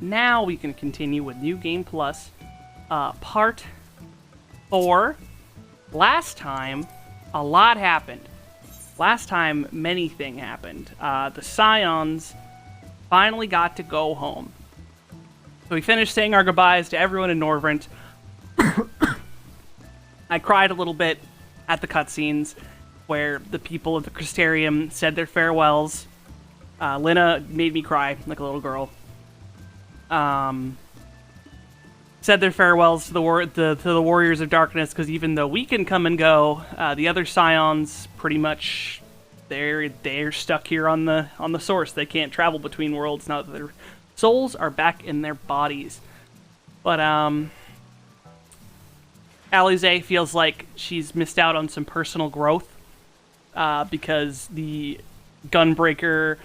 now we can continue with New Game Plus, Part 4. Last time, a lot happened. Last time, many things happened. The Scions finally got to go home. So we finished saying our goodbyes to everyone in Norvrent. I cried a little bit at the cutscenes where the people of the Crystarium said their farewells. Lina made me cry like a little girl. Said their farewells to the Warriors of Darkness, because even though we can come and go, the other Scions pretty much they're stuck here on the Source. They can't travel between worlds now that their souls are back in their bodies. But Alize feels like she's missed out on some personal growth because the Gunbreaker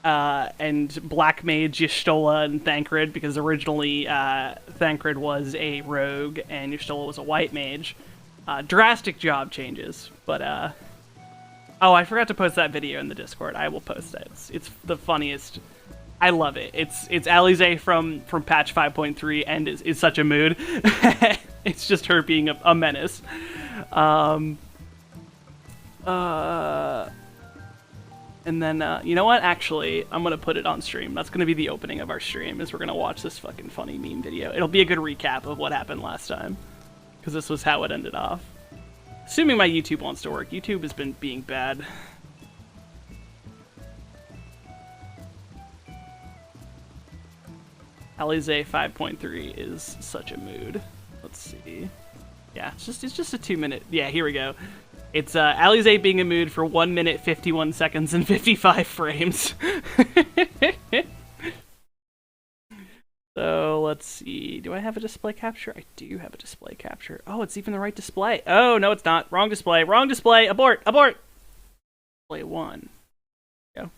and Black Mage Y'shtola and Thancred, because originally Thancred was a rogue and Y'shtola was a white mage. Drastic job changes, but oh, I forgot to post that video in the Discord. I will post it. It's the funniest. I love it. It's Alize from patch 5.3 and is such a mood. It's just her being a menace. And then, you know what? Actually, I'm going to put it on stream. That's going to be the opening of our stream, is we're going to watch this fucking funny meme video. It'll be a good recap of what happened last time, because this was how it ended off. Assuming my YouTube wants to work. YouTube has been being bad. Alize 5.3 is such a mood. Let's see. Yeah, it's just a 2-minute. Yeah, here we go. It's Alize being a mood for 1 minute, 51 seconds, and 55 frames. So, let's see. Do I have a display capture? I do have a display capture. Oh, it's even the right display. Oh, no, it's not. Wrong display. Wrong display. Abort. Abort. Display 1. Go.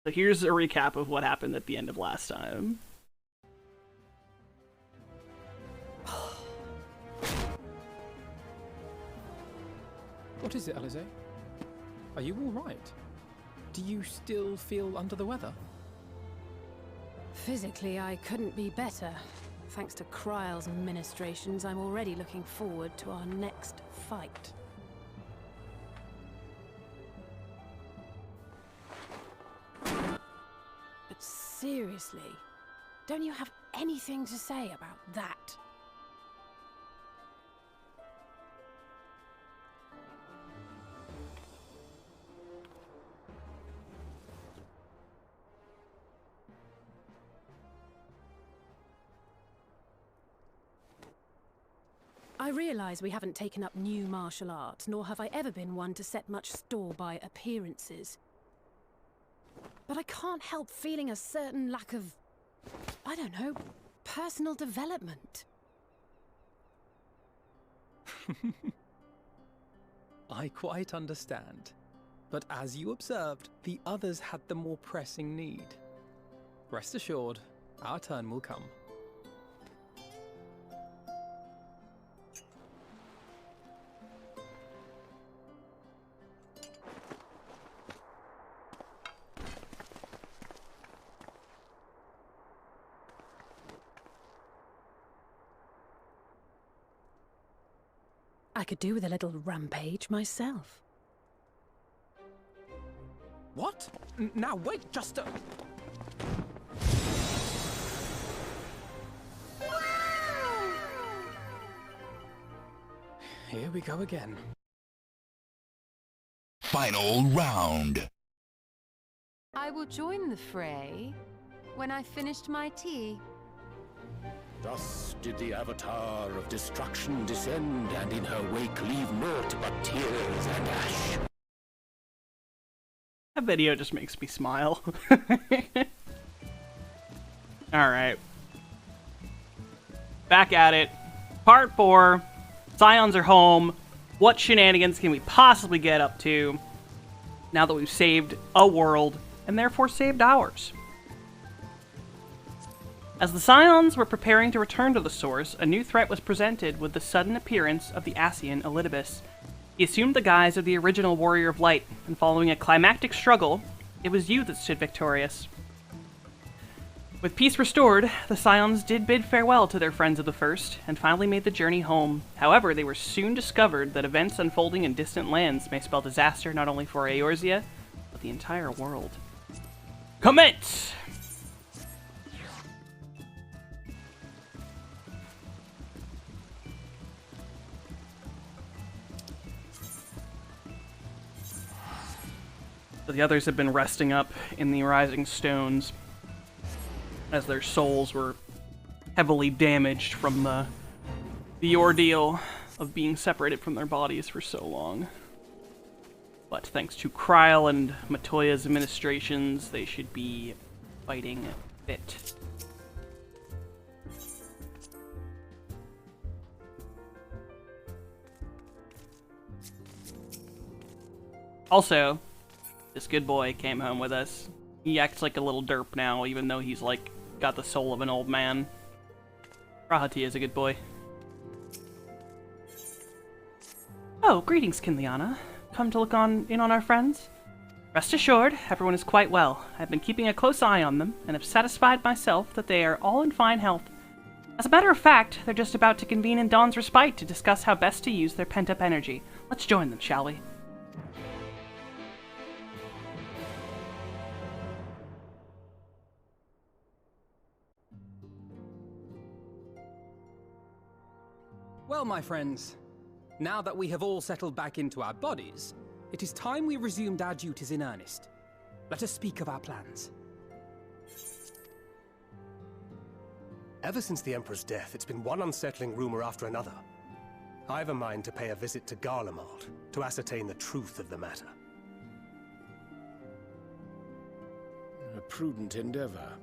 So here's a recap of what happened at the end of last time. What is it, Alize? Are you all right? Do you still feel under the weather? Physically, I couldn't be better. Thanks to Kryle's ministrations, I'm already looking forward to our next fight. But seriously, don't you have anything to say about that? I realize we haven't taken up new martial arts, nor have I ever been one to set much store by appearances. But I can't help feeling a certain lack of, I don't know, personal development. I quite understand. But as you observed, the others had the more pressing need. Rest assured, our turn will come. I could do with a little rampage myself. What? Now wait just a... Here we go again. Final round. I will join the fray when I finished my tea. Thus did the Avatar of Destruction descend, and in her wake leave naught but tears and ash. That video just makes me smile. Alright. Back at it. Part 4. Scions are home. What shenanigans can we possibly get up to now that we've saved a world, and therefore saved ours? As the Scions were preparing to return to the Source, a new threat was presented with the sudden appearance of the Ascian Elidibus. He assumed the guise of the original Warrior of Light, and following a climactic struggle, it was you that stood victorious. With peace restored, the Scions did bid farewell to their friends of the First, and finally made the journey home. However, they were soon discovered that events unfolding in distant lands may spell disaster not only for Eorzea, but the entire world. Commence! So the others have been resting up in the Rising Stones, as their souls were heavily damaged from the ordeal of being separated from their bodies for so long. But thanks to Kryl and Matoya's administrations, they should be fighting fit. Also, this good boy came home with us. He acts like a little derp now, even though he's like got the soul of an old man. Rahati is a good boy. Oh, greetings, Kinliana. Come to look in on our friends? Rest assured, everyone is quite well. I've been keeping a close eye on them, and have satisfied myself that they are all in fine health. As a matter of fact, they're just about to convene in Dawn's Respite to discuss how best to use their pent-up energy. Let's join them, shall we? Well, my friends, now that we have all settled back into our bodies, it is time we resumed our duties in earnest. Let us speak of our plans. Ever since the Emperor's death, it's been one unsettling rumor after another. I have a mind to pay a visit to Garlemald to ascertain the truth of the matter. A prudent endeavor.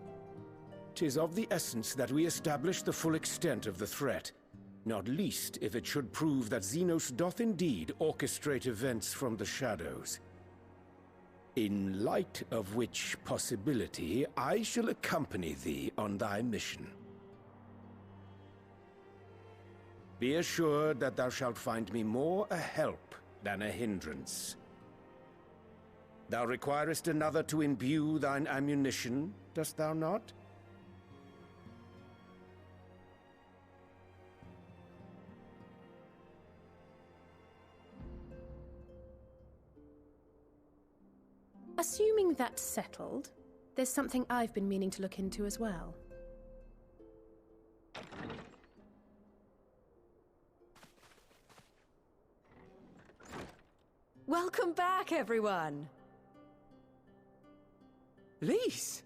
'Tis of the essence that we establish the full extent of the threat, not least if it should prove that Xenos doth indeed orchestrate events from the shadows. In light of which possibility, I shall accompany thee on thy mission. Be assured that thou shalt find me more a help than a hindrance. Thou requirest another to imbue thine ammunition, dost thou not? Assuming that's settled, there's something I've been meaning to look into as well. Welcome back, everyone! Lise!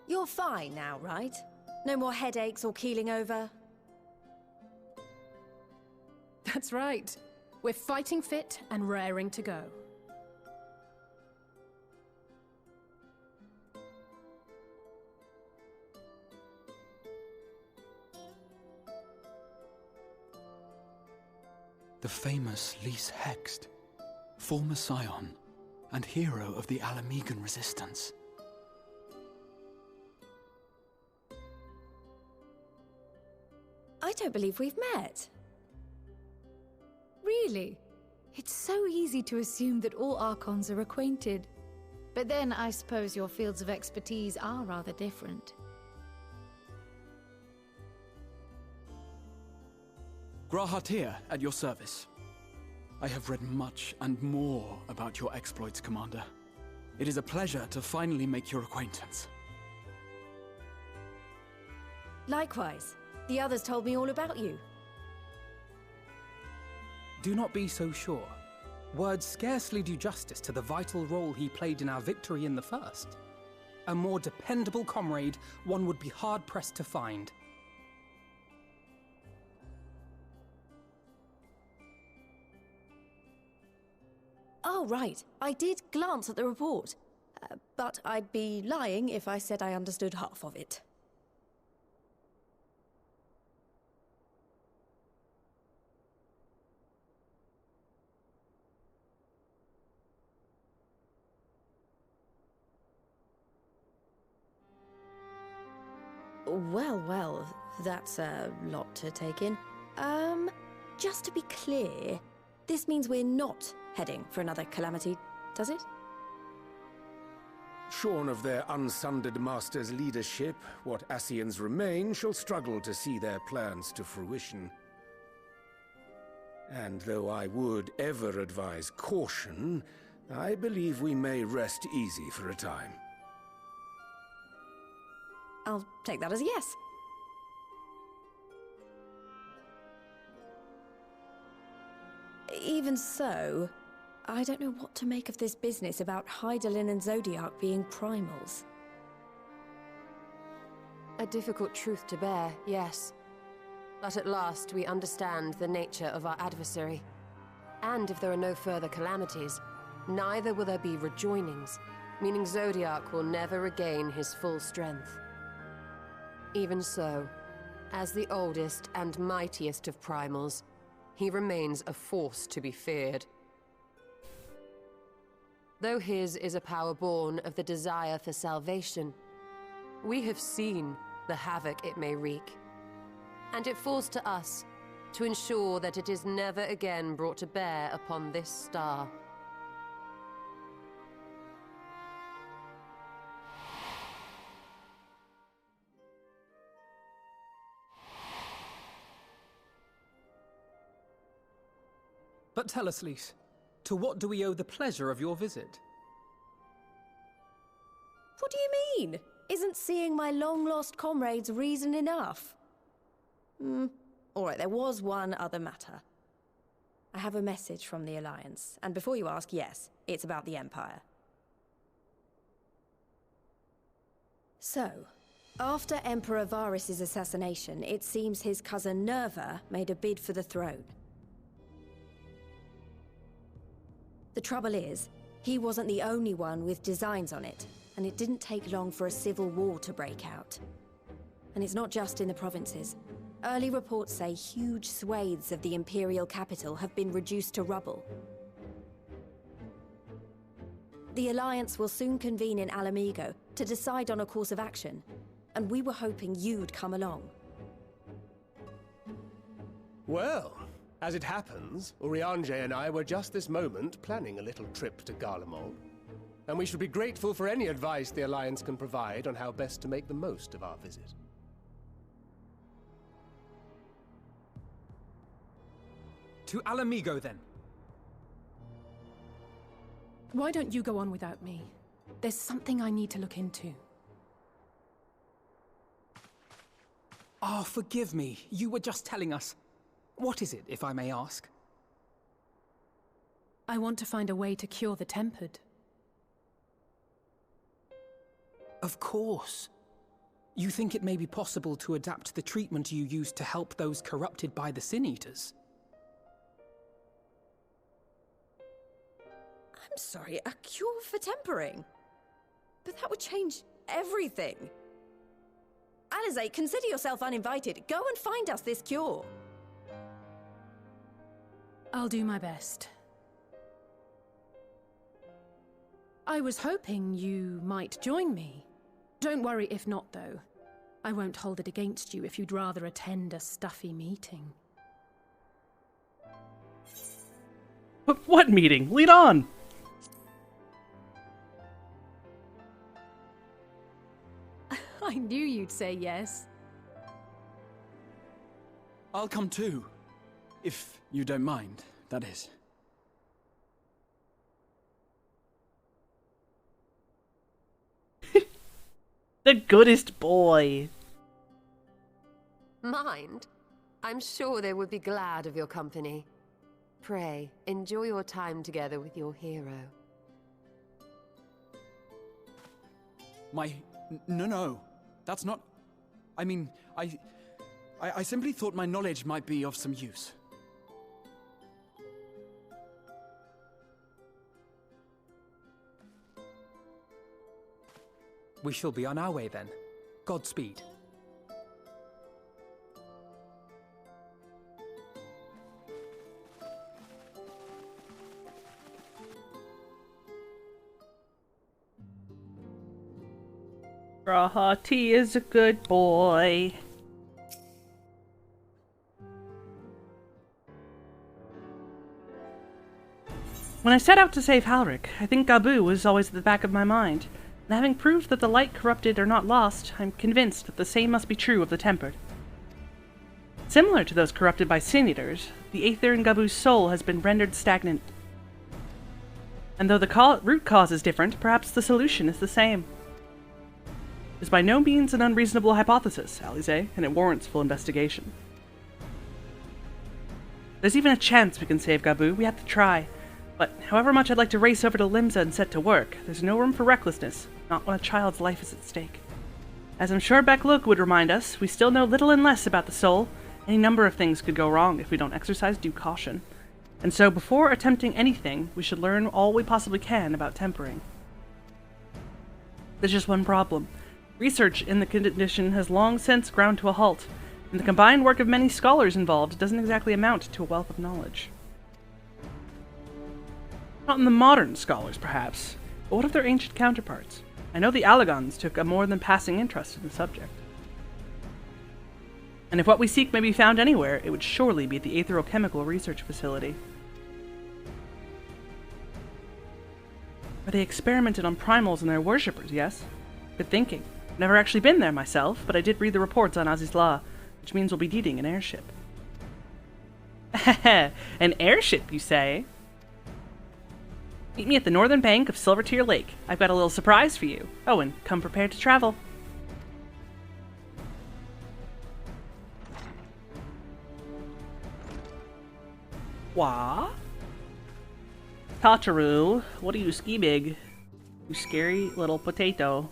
You're fine now, right? No more headaches or keeling over? That's right. We're fighting fit and raring to go. The famous Lise Hext, former scion and hero of the Alamegan resistance. I don't believe we've met. Really? It's so easy to assume that all Archons are acquainted. But then I suppose your fields of expertise are rather different. Grahatir, at your service. I have read much and more about your exploits, Commander. It is a pleasure to finally make your acquaintance. Likewise. The others told me all about you. Do not be so sure. Words scarcely do justice to the vital role he played in our victory in the First. A more dependable comrade one would be hard-pressed to find. Oh, right. I did glance at the report. But I'd be lying if I said I understood half of it. Well, that's a lot to take in. Just to be clear, this means we're not heading for another calamity, does it? Shorn of their unsundered master's leadership, what Ascians remain shall struggle to see their plans to fruition. And though I would ever advise caution, I believe we may rest easy for a time. I'll take that as a yes. Even so, I don't know what to make of this business about Hydaelyn and Zodiac being primals. A difficult truth to bear, yes. But at last we understand the nature of our adversary. And if there are no further calamities, neither will there be rejoinings, meaning Zodiac will never regain his full strength. Even so, as the oldest and mightiest of primals, he remains a force to be feared. Though his is a power born of the desire for salvation, we have seen the havoc it may wreak. And it falls to us to ensure that it is never again brought to bear upon this star. But tell us, Lys, to what do we owe the pleasure of your visit? What do you mean? Isn't seeing my long-lost comrades reason enough? Alright, there was one other matter. I have a message from the Alliance, and before you ask, yes, it's about the Empire. So, after Emperor Varys' assassination, it seems his cousin Nerva made a bid for the throne. The trouble is, he wasn't the only one with designs on it, and it didn't take long for a civil war to break out. And it's not just in the provinces. Early reports say huge swathes of the Imperial capital have been reduced to rubble. The Alliance will soon convene in Alamigo to decide on a course of action, and we were hoping you'd come along. Well, as it happens, Urianger and I were just this moment planning a little trip to Garlemald, and we should be grateful for any advice the Alliance can provide on how best to make the most of our visit. To Alamigo, then. Why don't you go on without me? There's something I need to look into. Ah, forgive me. You were just telling us. What is it, if I may ask? I want to find a way to cure the Tempered. Of course. You think it may be possible to adapt the treatment you used to help those corrupted by the Sin Eaters? I'm sorry, a cure for tempering? But that would change everything. Alizé, consider yourself uninvited. Go and find us this cure. I'll do my best. I was hoping you might join me. Don't worry if not, though. I won't hold it against you if you'd rather attend a stuffy meeting. What meeting? Lead on! I knew you'd say yes. I'll come too. If you don't mind, that is. The goodest boy. Mind? I'm sure they would be glad of your company. Pray, enjoy your time together with your hero. No. That's not... I mean, I simply thought my knowledge might be of some use. We shall be on our way then. Godspeed. Rahati is a good boy. When I set out to save Halric, I think Gabu was always at the back of my mind. And having proved that the light corrupted are not lost, I'm convinced that the same must be true of the tempered. Similar to those corrupted by Sin Eaters, the Aether in Gabu's soul has been rendered stagnant. And though the root cause is different, perhaps the solution is the same. It is by no means an unreasonable hypothesis, Alize, and it warrants full investigation. There's even a chance we can save Gabu. We have to try. But however much I'd like to race over to Limsa and set to work, there's no room for recklessness, not when a child's life is at stake. As I'm sure Beck-Luke would remind us, we still know little and less about the soul. Any number of things could go wrong if we don't exercise due caution. And so before attempting anything, we should learn all we possibly can about tempering. There's just one problem. Research in the condition has long since ground to a halt, and the combined work of many scholars involved doesn't exactly amount to a wealth of knowledge. Not in the modern scholars, perhaps, but what of their ancient counterparts? I know the Allagons took a more than passing interest in the subject. And if what we seek may be found anywhere, it would surely be at the Aetherochemical Research Facility. Where they experimented on primals and their worshippers, yes? Good thinking. I've never actually been there myself, but I did read the reports on Azizla, which means we'll be needing an airship. An airship, you say? Meet me at the northern bank of Silvertear Lake. I've got a little surprise for you. Oh, and come prepared to travel. Wah? Tataru, what are you ski-big? You scary little potato.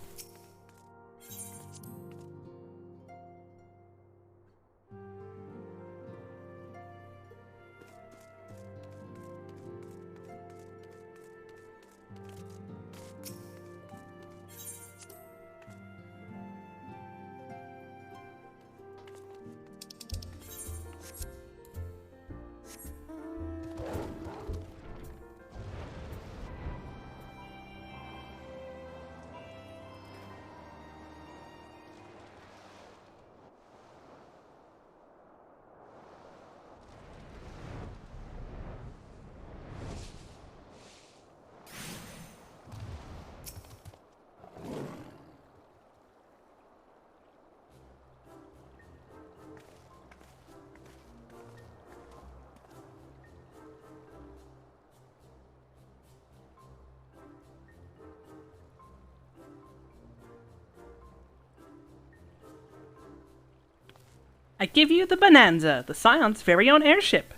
I give you the Bonanza, the Scion's very own airship.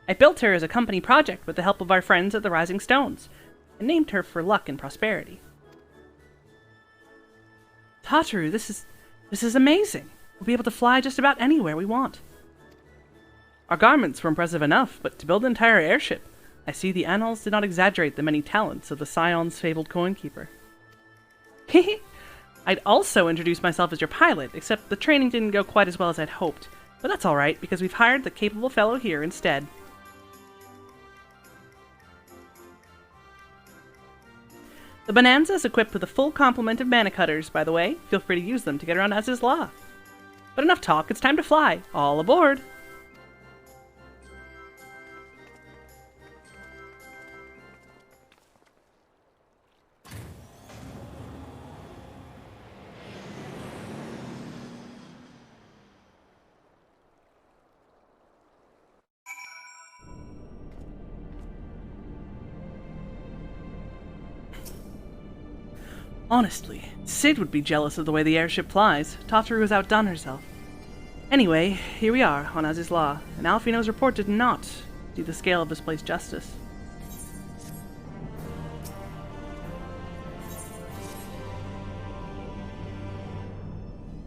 I built her as a company project with the help of our friends at the Rising Stones, and named her for luck and prosperity. Tataru, this is amazing. We'll be able to fly just about anywhere we want. Our garments were impressive enough, but to build an entire airship, I see the annals did not exaggerate the many talents of the Scion's fabled coinkeeper. Hehe. I'd also introduce myself as your pilot, except the training didn't go quite as well as I'd hoped. But that's alright, because we've hired the capable fellow here instead. The Bonanza is equipped with a full complement of mana cutters, by the way. Feel free to use them to get around Azizla. But enough talk, it's time to fly. All aboard! Honestly, Sid would be jealous of the way the airship flies. Tataru has outdone herself. Anyway, here we are, on Azizla, and Alfino's report did not do the scale of this place justice.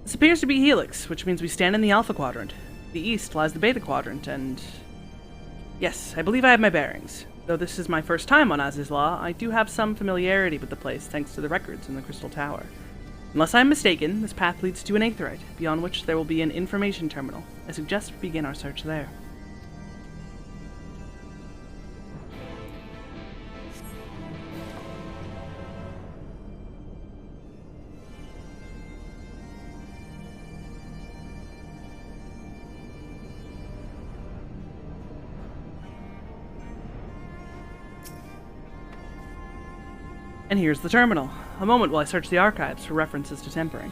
This appears to be Helix, which means we stand in the Alpha Quadrant. The east lies the Beta Quadrant, and... yes, I believe I have my bearings. Though this is my first time on Azizla, I do have some familiarity with the place thanks to the records in the Crystal Tower. Unless I am mistaken, this path leads to an aetheryte, beyond which there will be an information terminal. I suggest we begin our search there. And here's the terminal. A moment while I search the archives for references to tempering.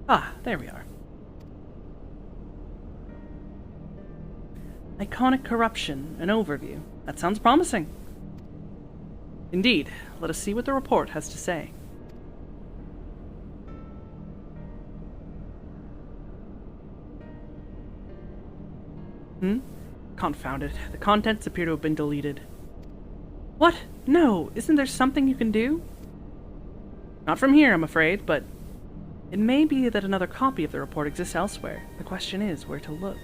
Ah, there we are. Iconic corruption, an overview. That sounds promising. Indeed, let us see what the report has to say. Confound it. The contents appear to have been deleted. What? No, isn't there something you can do? Not from here, I'm afraid, but it may be that another copy of the report exists elsewhere. The question is where to look.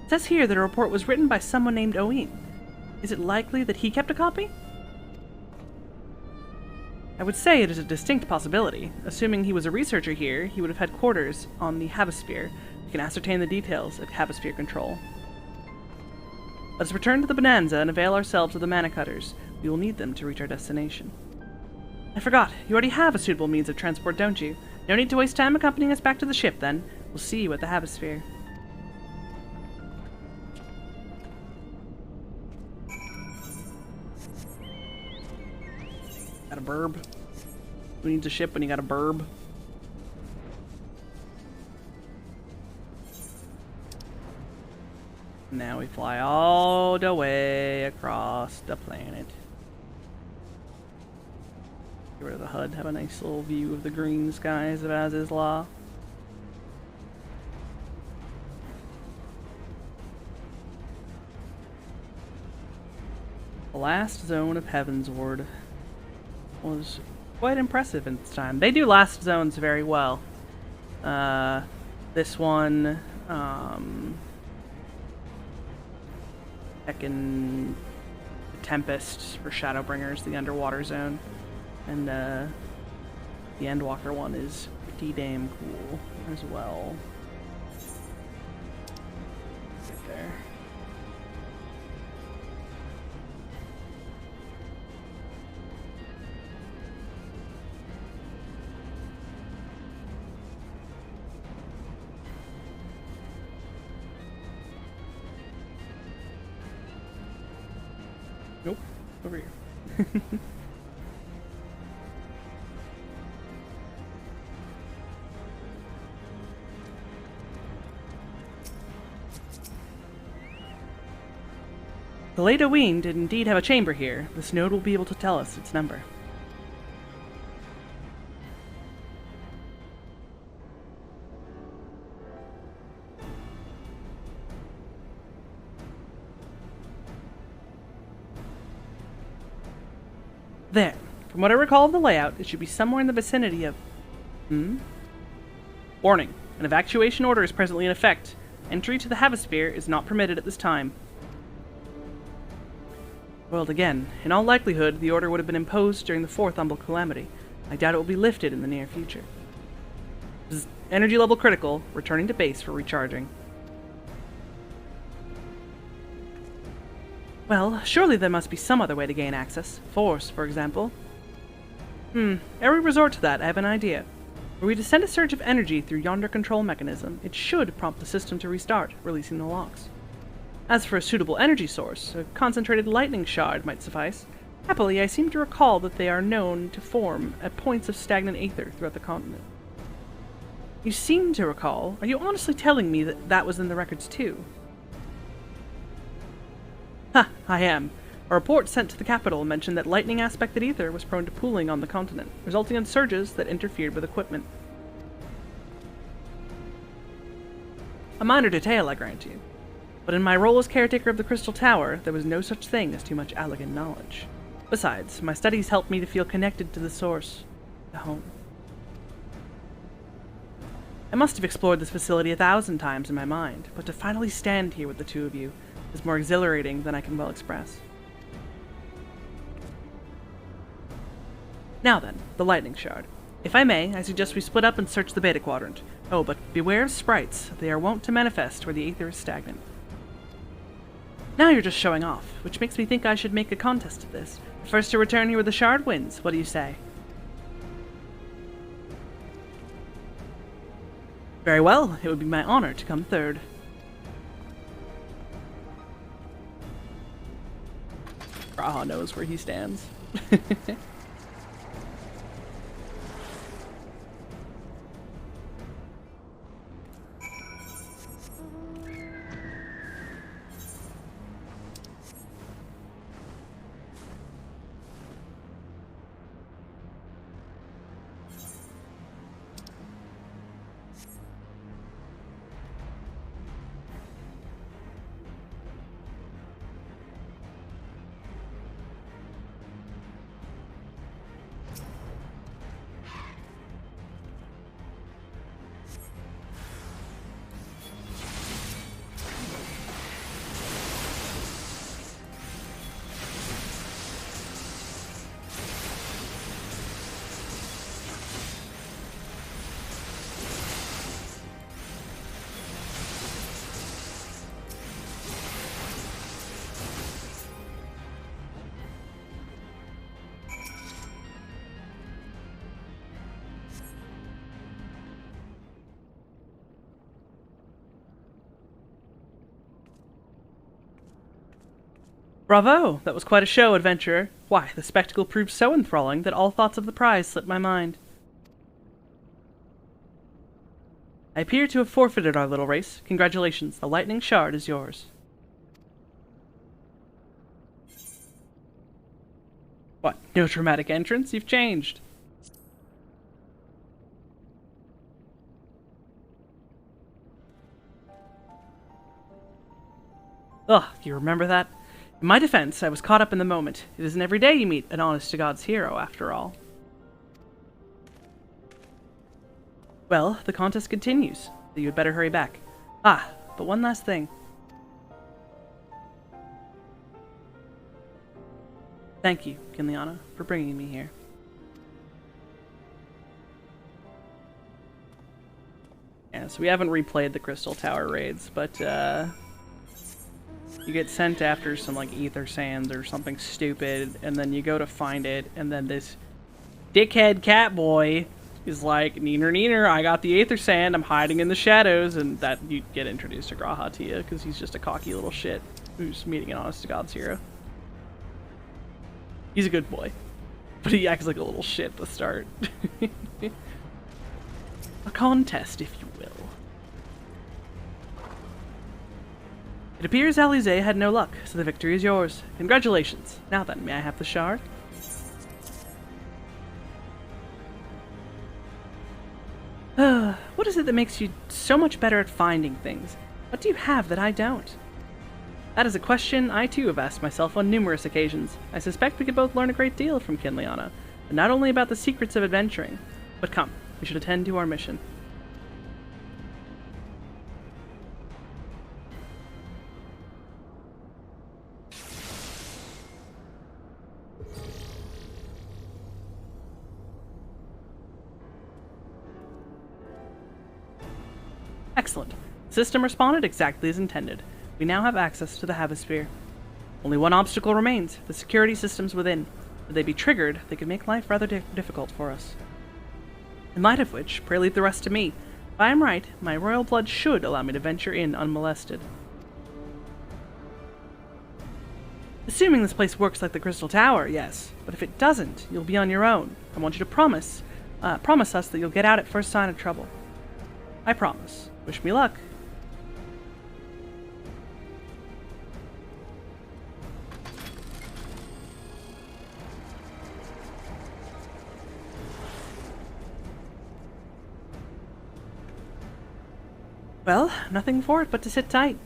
It says here that a report was written by someone named Owen. Is it likely that he kept a copy? I would say it is a distinct possibility. Assuming he was a researcher here, he would have had quarters on the Havasphere. We can ascertain the details of Havasphere control. Let us return to the Bonanza and avail ourselves of the mana cutters. We will need them to reach our destination. I forgot. You already have a suitable means of transport, don't you? No need to waste time accompanying us back to the ship, then. We'll see you at the Havasphere. Got a burb? Who needs a ship when you got a burb? Now we fly all the way across the planet. Get rid of the HUD, have a nice little view of the green skies of Aziz's Law. The last zone of Heavensward was quite impressive in its time. They do last zones very well. This one, Heckin' Tempest for Shadowbringers, the underwater zone. And the Endwalker one is pretty damn cool as well. Get there. Nope, over here. The late Owen did indeed have a chamber here. This node will be able to tell us its number. There. From what I recall of the layout, it should be somewhere in the vicinity of... Warning. An evacuation order is presently in effect. Entry to the Havasphere is not permitted at this time. Well, again, in all likelihood, the order would have been imposed during the fourth Humble Calamity. I doubt it will be lifted in the near future. This is energy level critical, returning to base for recharging. Well, surely there must be some other way to gain access. Force, for example. Ere we resort to that, I have an idea. Were we to send a surge of energy through yonder control mechanism, it should prompt the system to restart, releasing the locks. As for a suitable energy source, a concentrated lightning shard might suffice. Happily, I seem to recall that they are known to form at points of stagnant aether throughout the continent. You seem to recall? Are you honestly telling me that that was in the records too? Ha, I am. A report sent to the capital mentioned that lightning-aspected ether was prone to pooling on the continent, resulting in surges that interfered with equipment. A minor detail, I grant you. But in my role as caretaker of the Crystal Tower, there was no such thing as too much elegant knowledge. Besides, my studies helped me to feel connected to the source, the home. I must have explored this facility 1,000 times in my mind, but to finally stand here with the two of you is more exhilarating than I can well express. Now then, the lightning shard. If I may, I suggest we split up and search the Beta Quadrant. Oh, but beware of sprites. They are wont to manifest where the aether is stagnant. Now you're just showing off, which makes me think I should make a contest of this. First to return here with the shard wins. What do you say? Very well. It would be my honor to come third. Raha knows where he stands. Bravo! That was quite a show, adventurer. Why, the spectacle proved so enthralling that all thoughts of the prize slipped my mind. I appear to have forfeited our little race. Congratulations, the lightning shard is yours. What, no dramatic entrance? You've changed. Ugh, do you remember that? In my defense, I was caught up in the moment. It isn't every day you meet an honest-to-God's hero, after all. Well, the contest continues, so you had better hurry back. Ah, but one last thing. Thank you, Kinliana, for bringing me here. Yeah, so we haven't replayed the Crystal Tower raids, but, you get sent after some, like, ether sands or something stupid, and then you go to find it, and then this dickhead cat boy is like, neener, neener, I got the aether sand, I'm hiding in the shadows, and that you get introduced to Grahatia, because he's just a cocky little shit who's meeting an honest-to-God's hero. He's a good boy, but he acts like a little shit at the start. A contest, if you will. It appears Alize had no luck, so the victory is yours. Congratulations. Now then, may I have the shard? What is it that makes you so much better at finding things? What do you have that I don't? That is a question I too have asked myself on numerous occasions. I suspect we could both learn a great deal from Kinliana, but not only about the secrets of adventuring. But come, we should attend to our mission. Excellent. The system responded exactly as intended. We now have access to the Havosphere. Only one obstacle remains, the security systems within. Should they be triggered, they could make life rather difficult for us. In light of which, pray leave the rest to me. If I am right, my royal blood should allow me to venture in unmolested. Assuming this place works like the Crystal Tower, yes. But if it doesn't, you'll be on your own. I want you to promise us that you'll get out at first sign of trouble. I promise. Wish me luck. Well, nothing for it but to sit tight.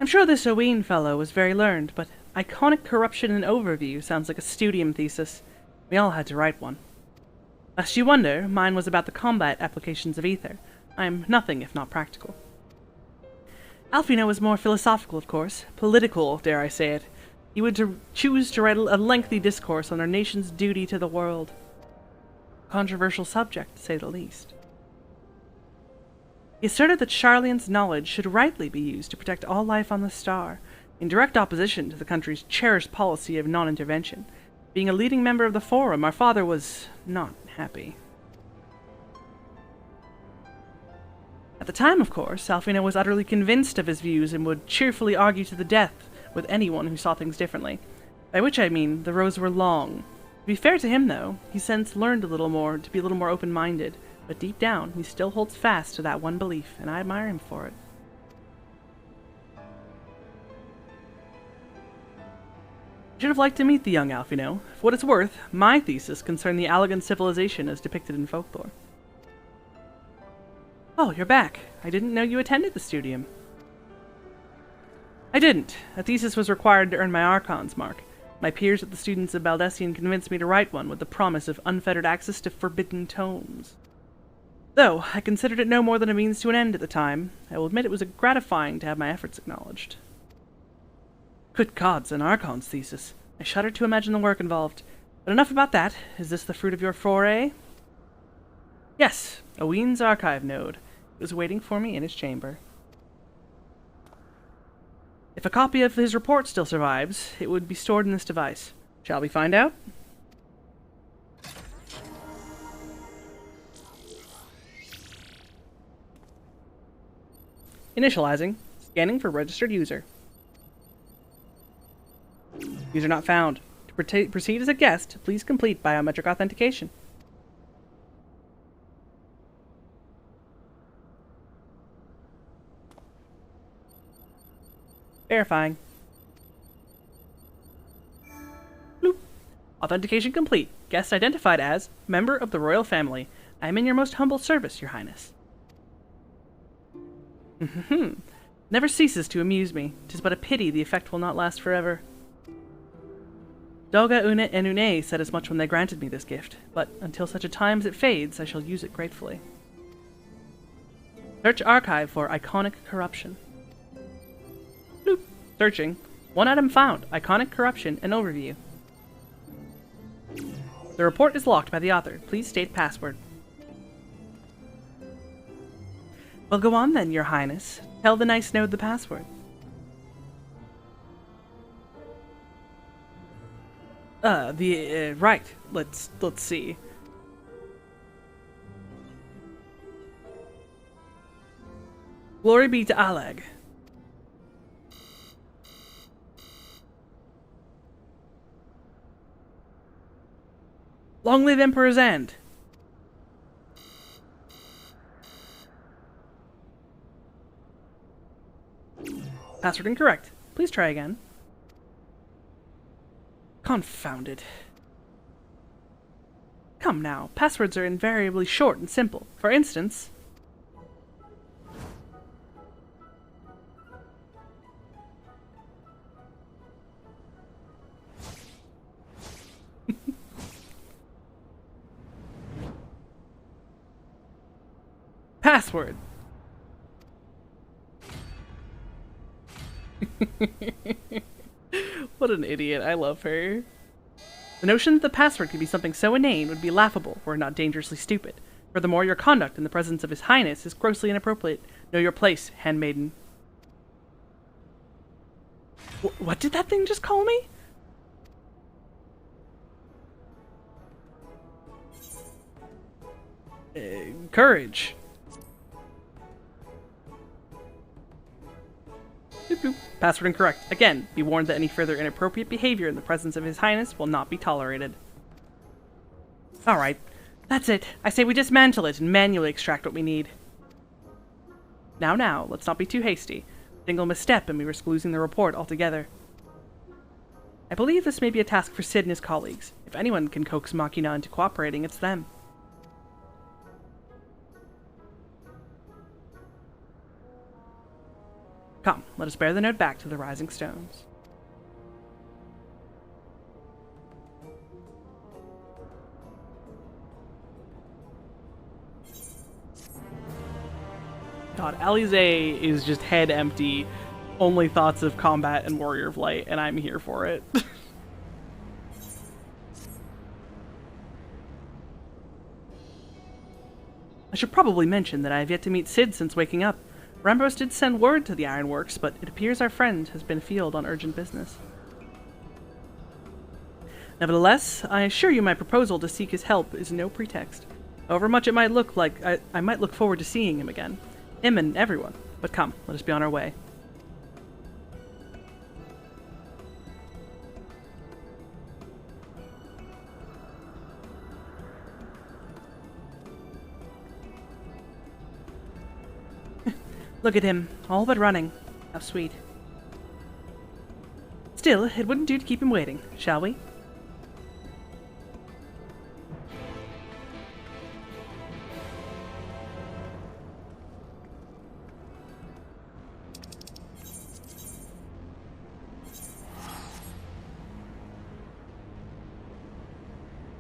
I'm sure this Owen fellow was very learned, but iconic corruption and overview sounds like a studium thesis. We all had to write one. Lest you wonder, mine was about the combat applications of ether. I am nothing if not practical. Alfino was more philosophical, of course. Political, dare I say it. He would choose to write a lengthy discourse on our nation's duty to the world. Controversial subject, to say the least. He asserted that Charlian's knowledge should rightly be used to protect all life on the star, in direct opposition to the country's cherished policy of non-intervention. Being a leading member of the Forum, our father was not happy. At the time, of course, Alfino was utterly convinced of his views and would cheerfully argue to the death with anyone who saw things differently. By which I mean, the rows were long. To be fair to him, though, he's since learned a little more, to be a little more open-minded, but deep down, he still holds fast to that one belief, and I admire him for it. I should have liked to meet the young Alfino. For what it's worth, my thesis concerned the Allegan civilization as depicted in folklore. Oh, you're back. I didn't know you attended the studium. I didn't. A thesis was required to earn my Archon's mark. My peers at the Students of Baldessian convinced me to write one with the promise of unfettered access to forbidden tomes. Though I considered it no more than a means to an end at the time, I will admit it was gratifying to have my efforts acknowledged. Good gods, an Archon's thesis. I shudder to imagine the work involved. But enough about that. Is this the fruit of your foray? Yes, Oween's archive node. It was waiting for me in his chamber. If a copy of his report still survives, it would be stored in this device. Shall we find out? Initializing. Scanning for registered user. User not found. To proceed as a guest, please complete biometric authentication. Verifying. Bloop. Authentication complete. Guest identified as member of the royal family. I am in your most humble service, your highness. Never ceases to amuse me. 'Tis but a pity the effect will not last forever. Doga and Une said as much when they granted me this gift, but until such a time as it fades, I shall use it gratefully. Search archive for iconic corruption. Bloop. Searching. One item found. Iconic corruption and overview. The report is locked by the author. Please state password. Well, go on then, your highness. Tell the nice node the password. Right. Let's see. Glory be to Alleg. Long live Emperor's End. Password incorrect. Please try again. Confounded. Come now, passwords are invariably short and simple. For instance... Password. What an idiot. I love her. The notion that the password could be something so inane would be laughable were it not dangerously stupid. Furthermore, your conduct in the presence of His Highness is grossly inappropriate. Know your place, handmaiden. What did that thing just call me? Courage. Boop, boop. Password incorrect. Again, be warned that any further inappropriate behavior in the presence of His Highness will not be tolerated. Alright, that's it. I say we dismantle it and manually extract what we need. Now, let's not be too hasty. A single misstep and we risk losing the report altogether. I believe this may be a task for Sid and his colleagues. If anyone can coax Machina into cooperating, it's them. Come, let us bear the note back to the Rising Stones. God, Alize is just head empty. Only thoughts of combat and Warrior of Light, and I'm here for it. I should probably mention that I have yet to meet Cid since waking up. Rambos did send word to the Ironworks, but it appears our friend has been afield on urgent business. Nevertheless, I assure you my proposal to seek his help is no pretext. However much it might look like, I might look forward to seeing him again. Him and everyone. But come, let us be on our way. Look at him, all but running. How sweet. Still, it wouldn't do to keep him waiting, shall we?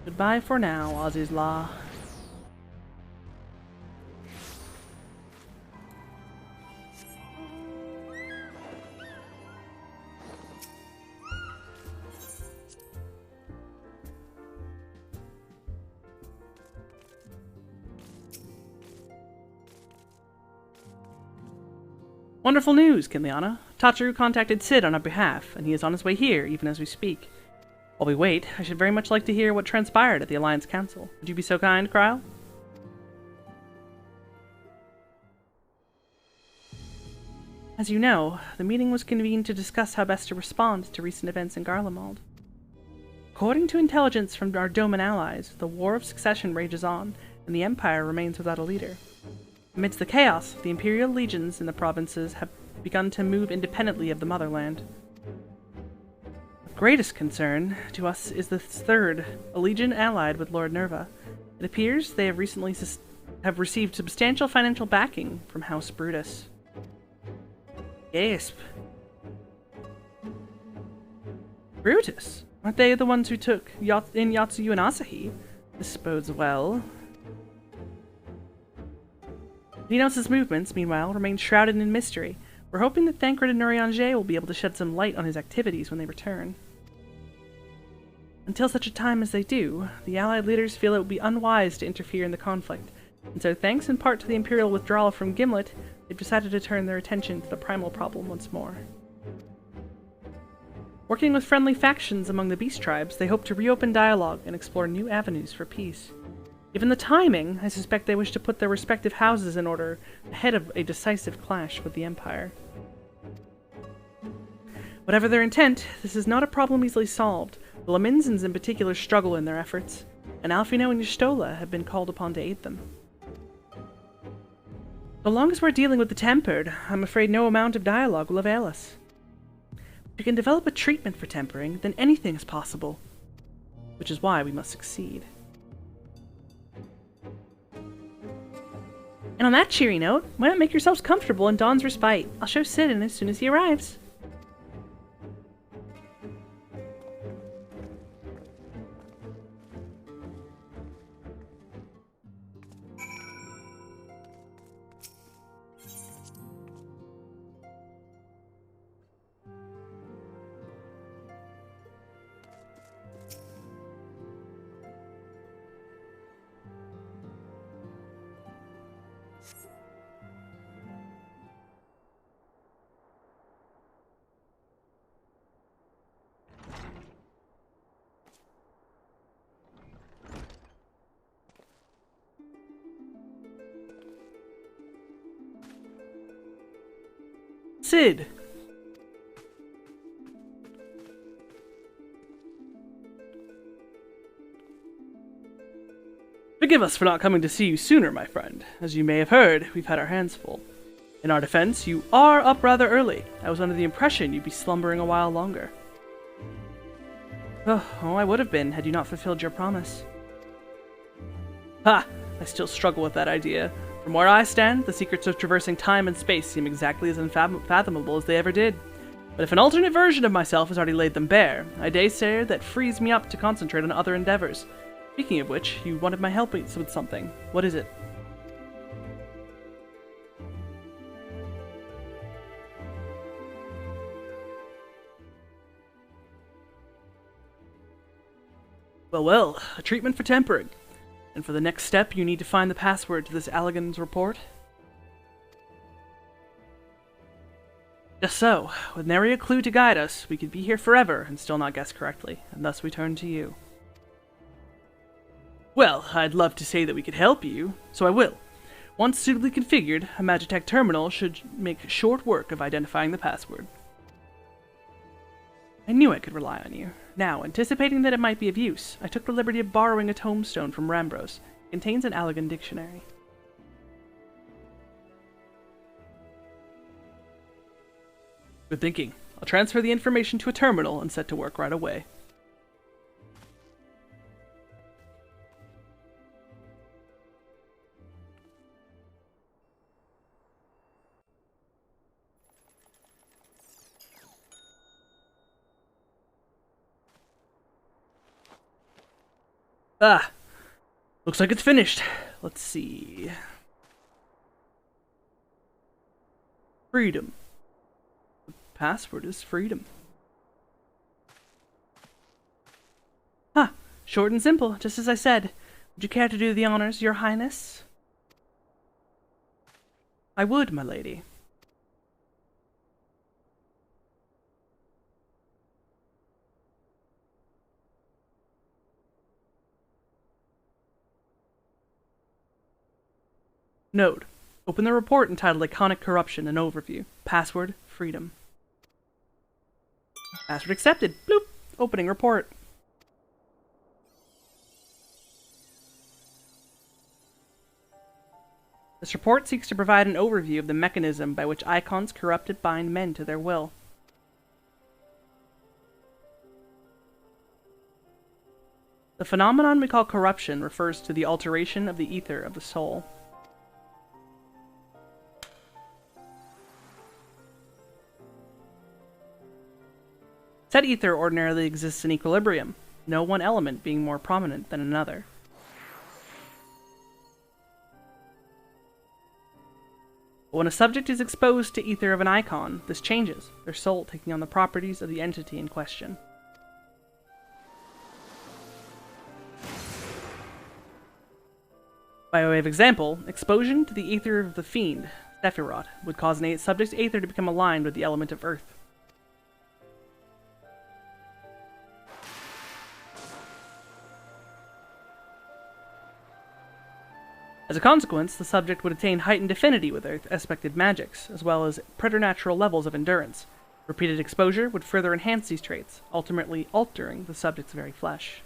Goodbye for now, Ozzy's Law. Wonderful news, Kinliana. Tachiru contacted Cid on our behalf, and he is on his way here, even as we speak. While we wait, I should very much like to hear what transpired at the Alliance Council. Would you be so kind, Kryle? As you know, the meeting was convened to discuss how best to respond to recent events in Garlemald. According to intelligence from our Doman allies, the War of Succession rages on, and the Empire remains without a leader. Amidst the chaos, the Imperial legions in the provinces have begun to move independently of the motherland. Of greatest concern to us is the third, a legion allied with Lord Nerva. It appears they have recently received substantial financial backing from House Brutus. Gasp. Brutus? Aren't they the ones who took in Yatsuyu and Asahi? This bodes well. Minos' movements, meanwhile, remain shrouded in mystery. We're hoping that Thancred and Nurianger will be able to shed some light on his activities when they return. Until such a time as they do, the Allied leaders feel it would be unwise to interfere in the conflict, and so thanks in part to the Imperial withdrawal from Gimlet, they've decided to turn their attention to the primal problem once more. Working with friendly factions among the beast tribes, they hope to reopen dialogue and explore new avenues for peace. Given the timing, I suspect they wish to put their respective houses in order ahead of a decisive clash with the Empire. Whatever their intent, this is not a problem easily solved. The Laminsans in particular struggle in their efforts, and Alfino and Y'shtola have been called upon to aid them. So long as we're dealing with the Tempered, I'm afraid no amount of dialogue will avail us. If you can develop a treatment for tempering, then anything is possible. Which is why we must succeed. And on that cheery note, why not make yourselves comfortable in Dawn's Respite? I'll show Sid in as soon as he arrives. Cid! Forgive us for not coming to see you sooner, my friend. As you may have heard, we've had our hands full. In our defense, you are up rather early. I was under the impression you'd be slumbering a while longer. Oh, I would have been had you not fulfilled your promise. Ha! I still struggle with that idea. From where I stand, the secrets of traversing time and space seem exactly as unfathomable as they ever did. But if an alternate version of myself has already laid them bare, I dare say that frees me up to concentrate on other endeavors. Speaking of which, you wanted my help with something. What is it? Well, well, a treatment for tempering. And for the next step, you need to find the password to this Allagan's report. Just so. With nary a clue to guide us, we could be here forever and still not guess correctly, and thus we turn to you. Well, I'd love to say that we could help you, so I will. Once suitably configured, a Magitech terminal should make short work of identifying the password. I knew I could rely on you. Now, anticipating that it might be of use, I took the liberty of borrowing a tombstone from Rambros. It contains an Allagan dictionary. Good thinking. I'll transfer the information to a terminal and set to work right away. Ah! Looks like it's finished. Let's see. Freedom. The password is freedom. Huh. Short and simple, just as I said. Would you care to do the honors, Your Highness? I would, my lady. Node. Open the report entitled Iconic Corruption and Overview. Password, freedom. Password accepted. Bloop. Opening report. This report seeks to provide an overview of the mechanism by which icons corrupted bind men to their will. The phenomenon we call corruption refers to the alteration of the ether of the soul. Said ether ordinarily exists in equilibrium, no one element being more prominent than another. But when a subject is exposed to ether of an icon, this changes, their soul taking on the properties of the entity in question. By way of example, exposure to the ether of the fiend, Sephiroth, would cause a subject's ether to become aligned with the element of earth. As a consequence, the subject would attain heightened affinity with Earth-aspected magics, as well as preternatural levels of endurance. Repeated exposure would further enhance these traits, ultimately altering the subject's very flesh.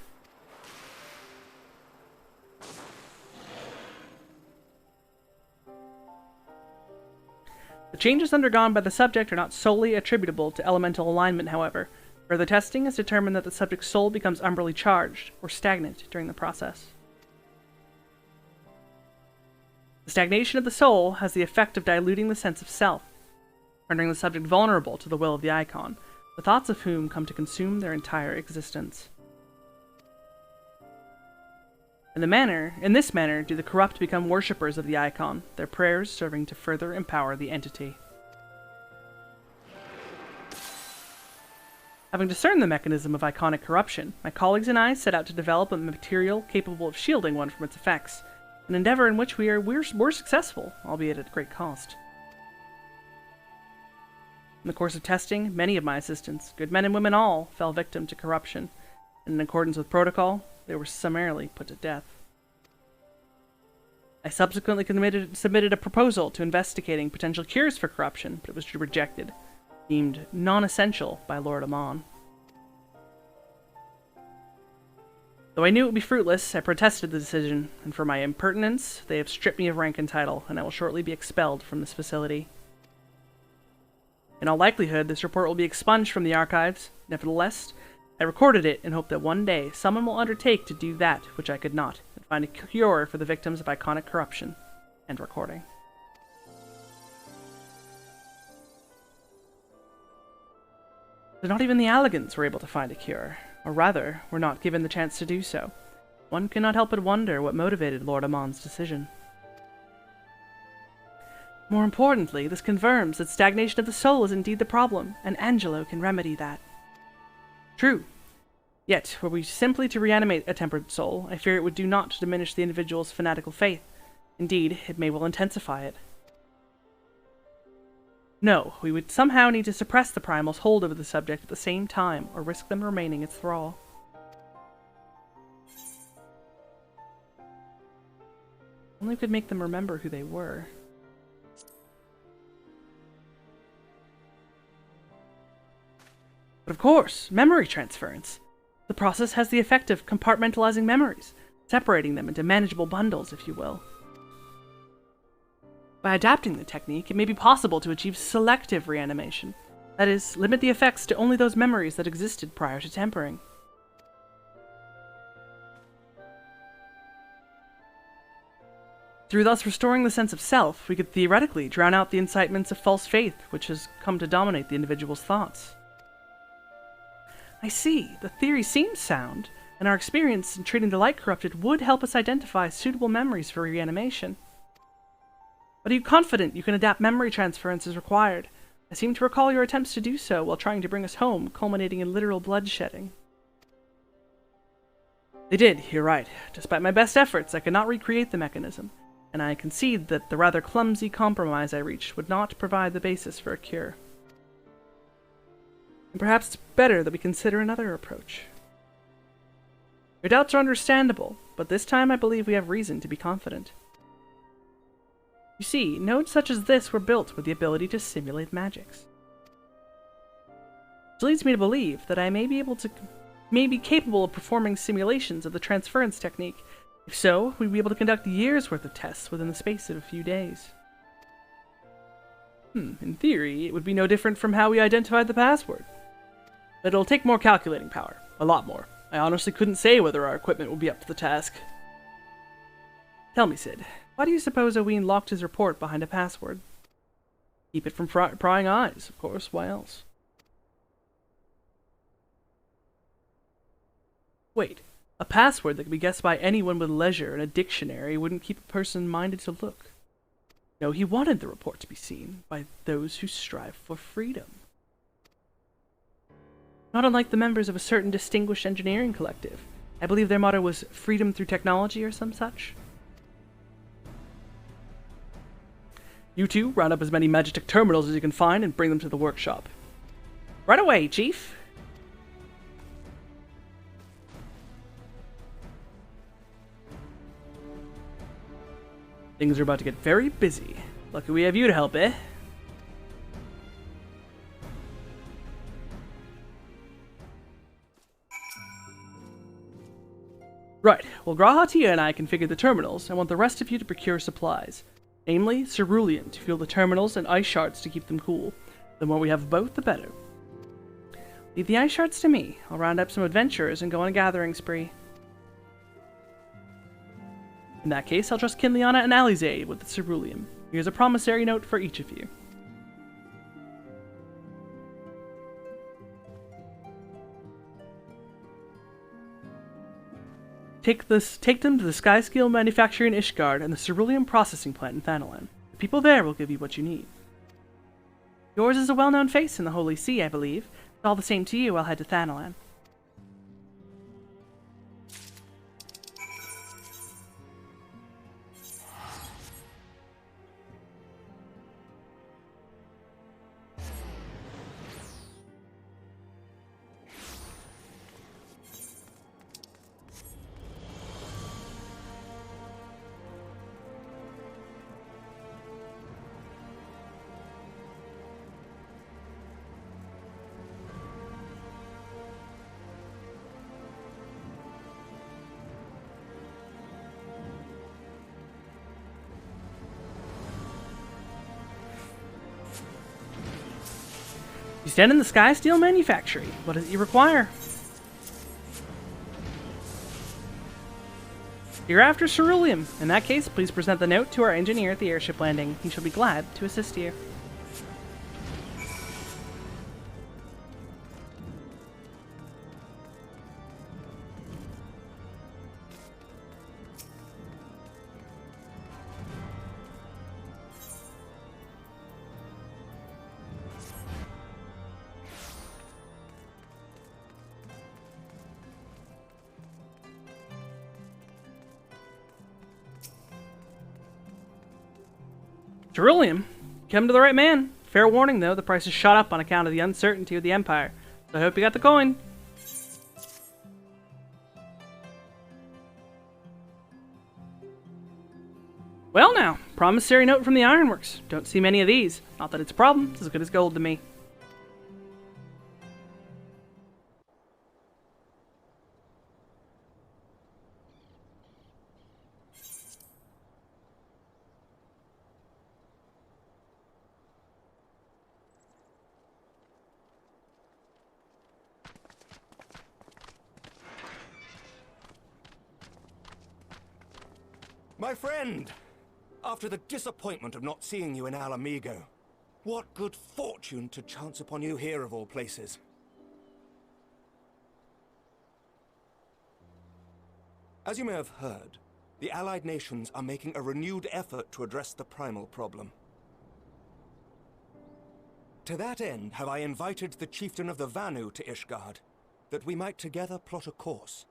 The changes undergone by the subject are not solely attributable to elemental alignment, however. Further testing has determined that the subject's soul becomes umbrally charged, or stagnant, during the process. The stagnation of the soul has the effect of diluting the sense of self, rendering the subject vulnerable to the will of the icon, the thoughts of whom come to consume their entire existence. In this manner do the corrupt become worshippers of the icon, their prayers serving to further empower the entity. Having discerned the mechanism of iconic corruption, my colleagues and I set out to develop a material capable of shielding one from its effects, an endeavor in which we're successful, albeit at great cost. In the course of testing, many of my assistants, good men and women all, fell victim to corruption, and in accordance with protocol, they were summarily put to death. I subsequently submitted a proposal to investigating potential cures for corruption, but it was rejected, deemed non-essential by Lord Amon. Though I knew it would be fruitless, I protested the decision, and for my impertinence, they have stripped me of rank and title, and I will shortly be expelled from this facility. In all likelihood, this report will be expunged from the archives. Nevertheless, I recorded it in hope that one day someone will undertake to do that which I could not, and find a cure for the victims of iconic corruption. End recording. But not even the Allagans were able to find a cure. Or rather, were not given the chance to do so. One cannot help but wonder what motivated Lord Amon's decision. More importantly, this confirms that stagnation of the soul is indeed the problem, and Angelo can remedy that. True. Yet, were we simply to reanimate a tempered soul, I fear it would do naught to diminish the individual's fanatical faith. Indeed, it may well intensify it. No, we would somehow need to suppress the primal's hold over the subject at the same time, or risk them remaining its thrall. Only we could make them remember who they were. But of course, memory transference. The process has the effect of compartmentalizing memories, separating them into manageable bundles, if you will. By adapting the technique, it may be possible to achieve selective reanimation. That is, limit the effects to only those memories that existed prior to tempering. Through thus restoring the sense of self, we could theoretically drown out the incitements of false faith which has come to dominate the individual's thoughts. I see. The theory seems sound, and our experience in treating the light corrupted would help us identify suitable memories for reanimation. But are you confident you can adapt memory transference as required? I seem to recall your attempts to do so while trying to bring us home, culminating in literal bloodshedding. They did, you're right. Despite my best efforts, I could not recreate the mechanism, and I concede that the rather clumsy compromise I reached would not provide the basis for a cure. And perhaps it's better that we consider another approach. Your doubts are understandable, but this time I believe we have reason to be confident. You see, nodes such as this were built with the ability to simulate magics. Which leads me to believe that I may be capable of performing simulations of the transference technique. If so, we'd be able to conduct years' worth of tests within the space of a few days. In theory, it would be no different from how we identified the password. But it'll take more calculating power. A lot more. I honestly couldn't say whether our equipment will be up to the task. Tell me, Sid, why do you suppose Owen locked his report behind a password? Keep it from prying eyes, of course. Why else? Wait, a password that can be guessed by anyone with leisure in a dictionary wouldn't keep a person minded to look. No, he wanted the report to be seen by those who strive for freedom. Not unlike the members of a certain distinguished engineering collective. I believe their motto was freedom through technology or some such. You two, round up as many Magitek terminals as you can find and bring them to the workshop. Right away, Chief! Things are about to get very busy. Lucky we have you to help, eh? Right, well, Grahatia and I configured the terminals. I want the rest of you to procure supplies. Namely, cerulean to fuel the terminals and ice shards to keep them cool. The more we have of both, the better. Leave the ice shards to me. I'll round up some adventurers and go on a gathering spree. In that case, I'll trust Kinliana and Alize with the cerulean. Here's a promissory note for each of you. Take them to the Skyscale manufacturer in Ishgard and the cerulean processing plant in Thanalan. The people there will give you what you need. Yours is a well-known face in the Holy See, I believe. It's all the same to you, I'll head to Thanalan. You stand in the Skysteel manufactory. What does it require? You're after cerulean. In that case, please present the note to our engineer at the airship landing. He shall be glad to assist you. Cerulean. Come to the right man. Fair warning, though, the price has shot up on account of the uncertainty of the Empire. So I hope you got the coin. Well now, promissory note from the Ironworks. Don't see many of these. Not that it's a problem, it's as good as gold to me. My friend! After the disappointment of not seeing you in Alamigo, what good fortune to chance upon you here of all places. As you may have heard, the Allied nations are making a renewed effort to address the primal problem. To that end, have I invited the chieftain of the Vanu to Ishgard, that we might together plot a course.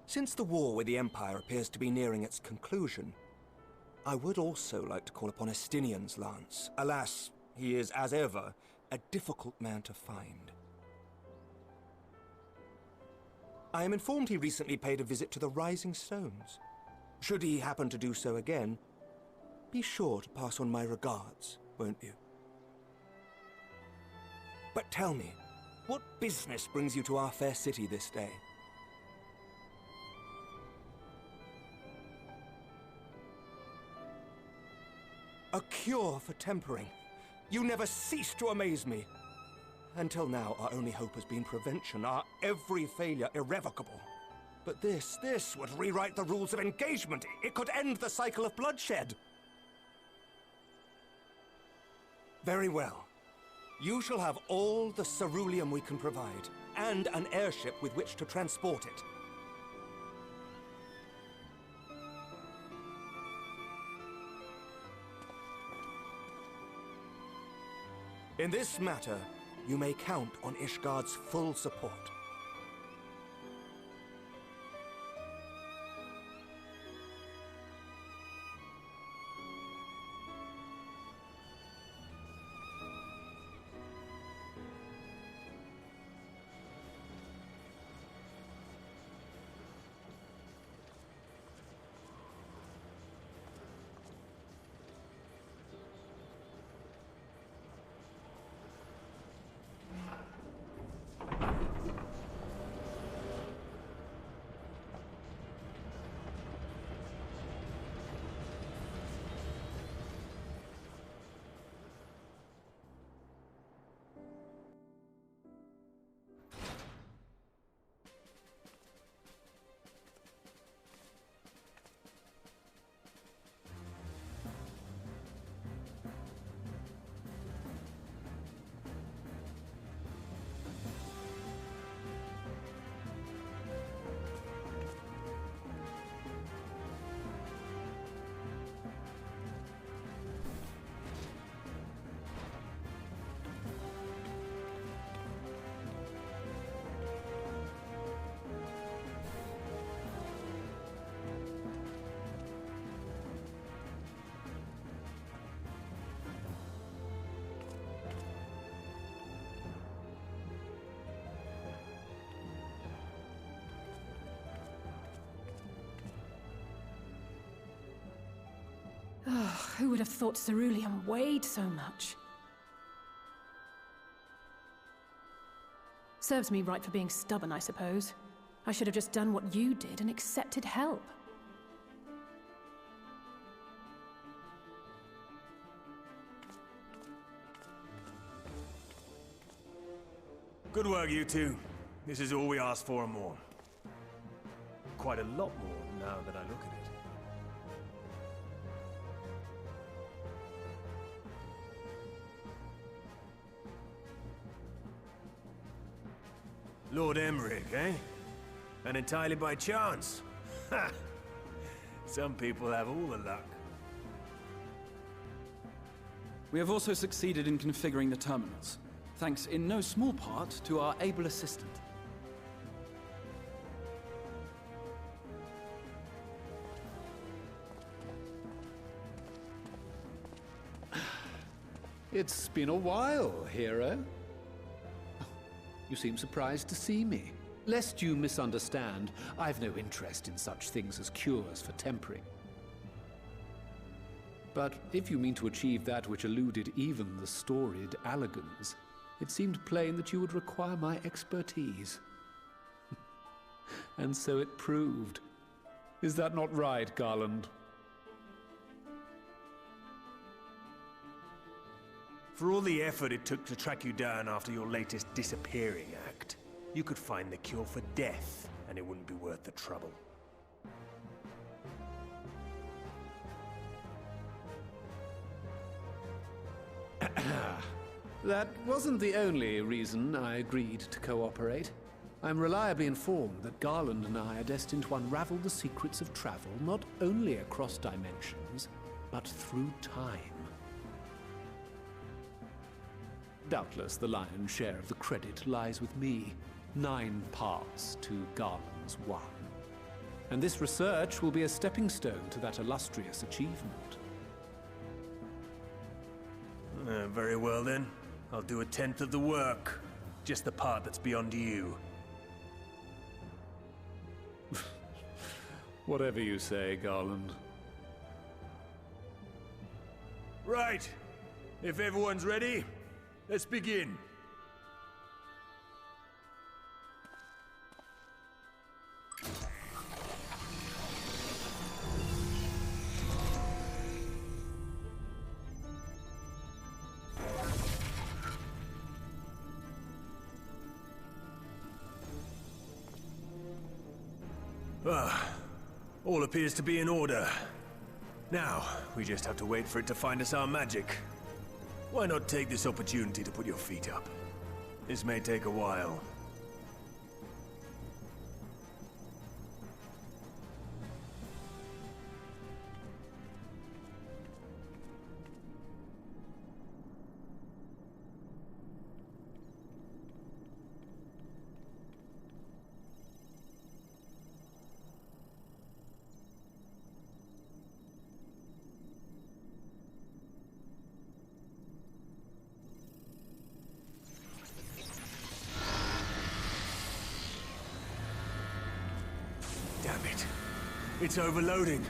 Since the war with the Empire appears to be nearing its conclusion, I would also like to call upon Estinian's lance. Alas, he is, as ever, a difficult man to find. I am informed he recently paid a visit to the Rising Stones. Should he happen to do so again, be sure to pass on my regards, won't you? But tell me, what business brings you to our fair city this day? A cure for tempering. You never cease to amaze me. Until now, our only hope has been prevention, our every failure irrevocable. But this would rewrite the rules of engagement. It could end the cycle of bloodshed. Very well. You shall have all the ceruleum we can provide, and an airship with which to transport it. In this matter, you may count on Ishgard's full support. Who would have thought ceruleum weighed so much? Serves me right for being stubborn, I suppose. I should have just done what you did and accepted help. Good work, you two. This is all we asked for and more. Quite a lot more now that I look at it. Lord Emmerich, eh? And entirely by chance. Ha! Some people have all the luck. We have also succeeded in configuring the terminals, thanks in no small part to our able assistant. It's been a while, hero. Oh, you seem surprised to see me. Lest you misunderstand, I've no interest in such things as cures for tempering. But if you mean to achieve that which eluded even the storied Allagans, it seemed plain that you would require my expertise. And so it proved. Is that not right, Garland? For all the effort it took to track you down after your latest disappearing act, you could find the cure for death, and it wouldn't be worth the trouble. That wasn't the only reason I agreed to cooperate. I'm reliably informed that Garland and I are destined to unravel the secrets of travel not only across dimensions, but through time. Doubtless the lion's share of the credit lies with me. 9 parts to Garland's 1. And this research will be a stepping stone to that illustrious achievement. Very well then. I'll do 1/10 of the work. Just the part that's beyond you. Whatever you say, Garland. Right. If everyone's ready, let's begin. All appears to be in order. Now, we just have to wait for it to find us our magic. Why not take this opportunity to put your feet up? This may take a while. Damn it. It's overloading.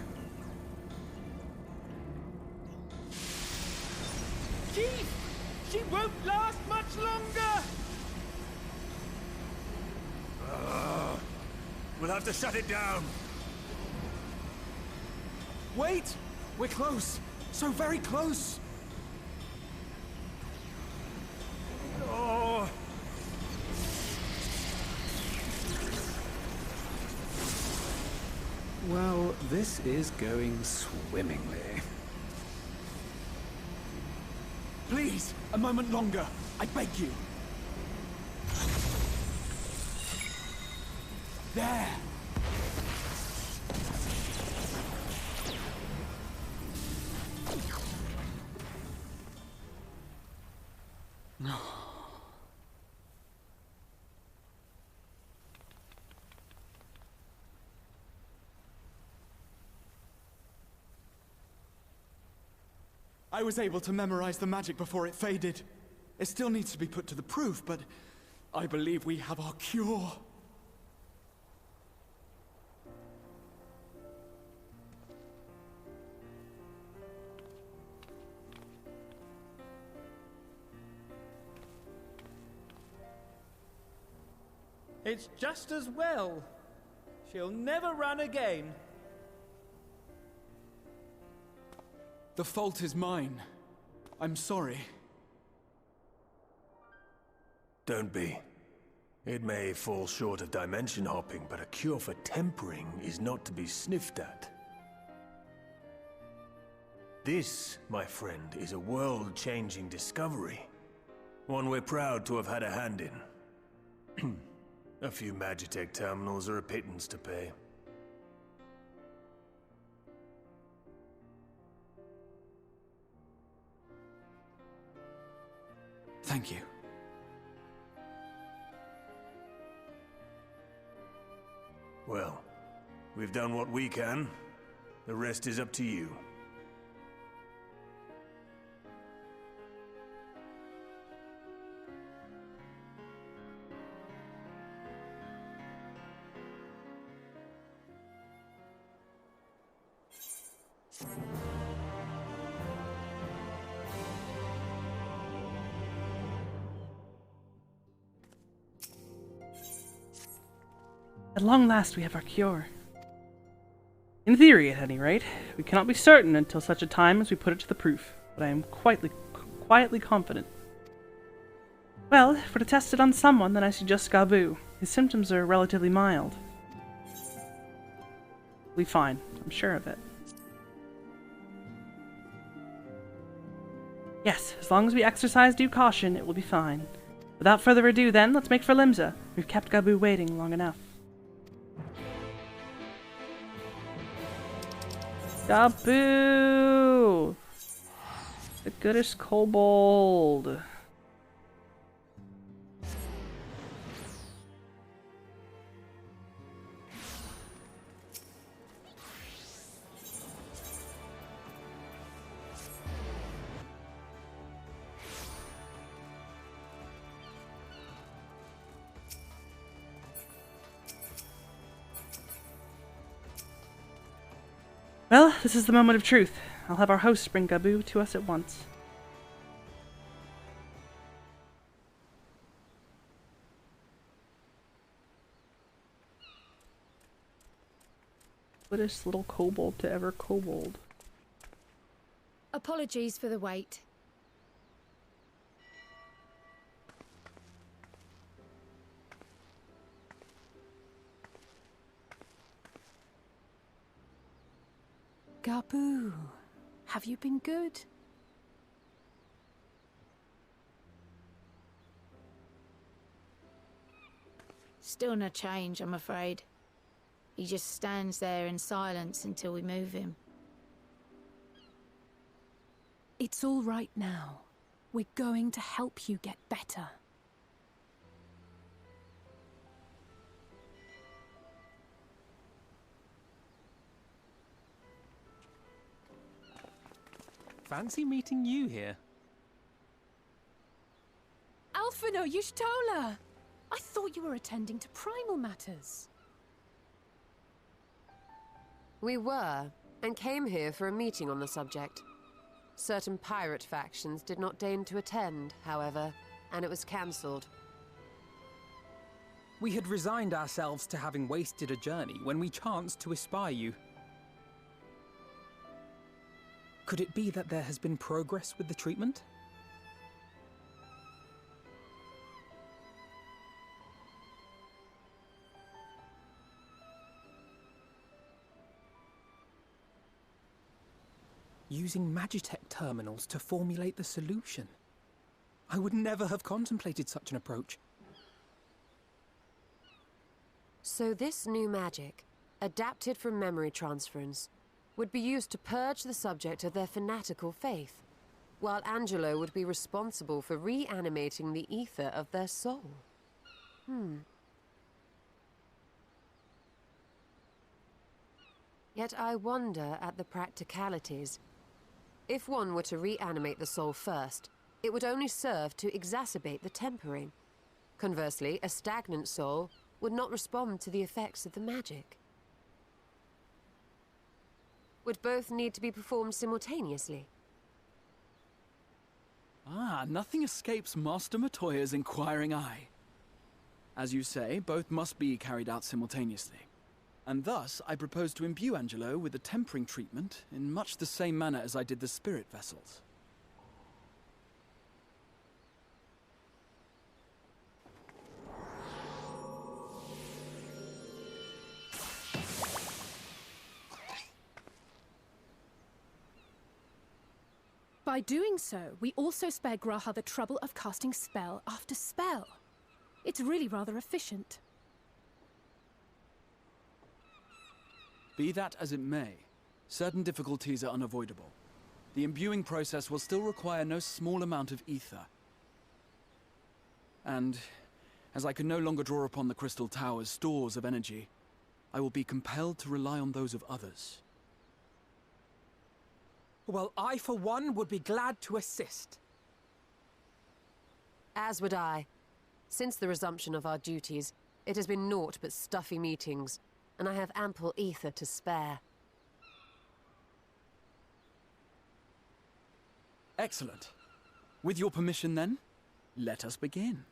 Chief! She won't last much longer! We'll have to shut it down. Wait! We're close! So very close! Oh! Well, this is going swimmingly. Please, a moment longer. I beg you. There! I was able to memorize the magic before it faded. It still needs to be put to the proof, but I believe we have our cure. It's just as well. She'll never run again. The fault is mine. I'm sorry. Don't be. It may fall short of dimension hopping, but a cure for tempering is not to be sniffed at. This, my friend, is a world-changing discovery. One we're proud to have had a hand in. A few Magitech terminals are a pittance to pay. Thank you. Well, we've done what we can. The rest is up to you. At long last we have our cure. In theory, at any rate. We cannot be certain until such a time as we put it to the proof, but I am quietly confident. Well, if we're to test it on someone, then I suggest Gabu. His symptoms are relatively mild. We'll be fine, I'm sure of it. Yes, as long as we exercise due caution, it will be fine. Without further ado, then, let's make for Limsa. We've kept Gabu waiting long enough. Gabu! The goodest kobold. Well, this is the moment of truth. I'll have our host bring Gabu to us at once. Goodest little kobold to ever kobold. Apologies for the wait. Gabu, have you been good? Still no change, I'm afraid. He just stands there in silence until we move him. It's all right now. We're going to help you get better. Fancy meeting you here. Alphino Y'shtola! I thought you were attending to primal matters. We were, and came here for a meeting on the subject. Certain pirate factions did not deign to attend, however, and it was cancelled. We had resigned ourselves to having wasted a journey when we chanced to espy you. Could it be that there has been progress with the treatment? Using Magitech terminals to formulate the solution. I would never have contemplated such an approach. So this new magic, adapted from memory transference, would be used to purge the subject of their fanatical faith, while Angelo would be responsible for reanimating the ether of their soul. Yet I wonder at the practicalities. If one were to reanimate the soul first, it would only serve to exacerbate the tempering. Conversely, a stagnant soul would not respond to the effects of the magic. Would both need to be performed simultaneously? Nothing escapes Master Matoya's inquiring eye. As you say, both must be carried out simultaneously. And thus, I propose to imbue Angelo with the tempering treatment in much the same manner as I did the spirit vessels. By doing so, we also spare Graha the trouble of casting spell after spell. It's really rather efficient. Be that as it may, certain difficulties are unavoidable. The imbuing process will still require no small amount of ether. And, as I can no longer draw upon the Crystal Tower's stores of energy, I will be compelled to rely on those of others. Well, I, for one, would be glad to assist. As would I. Since the resumption of our duties, it has been naught but stuffy meetings, and I have ample ether to spare. Excellent. With your permission, then, let us begin.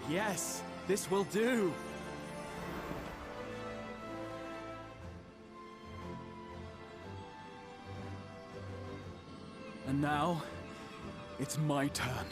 Yes, this will do. And now, it's my turn.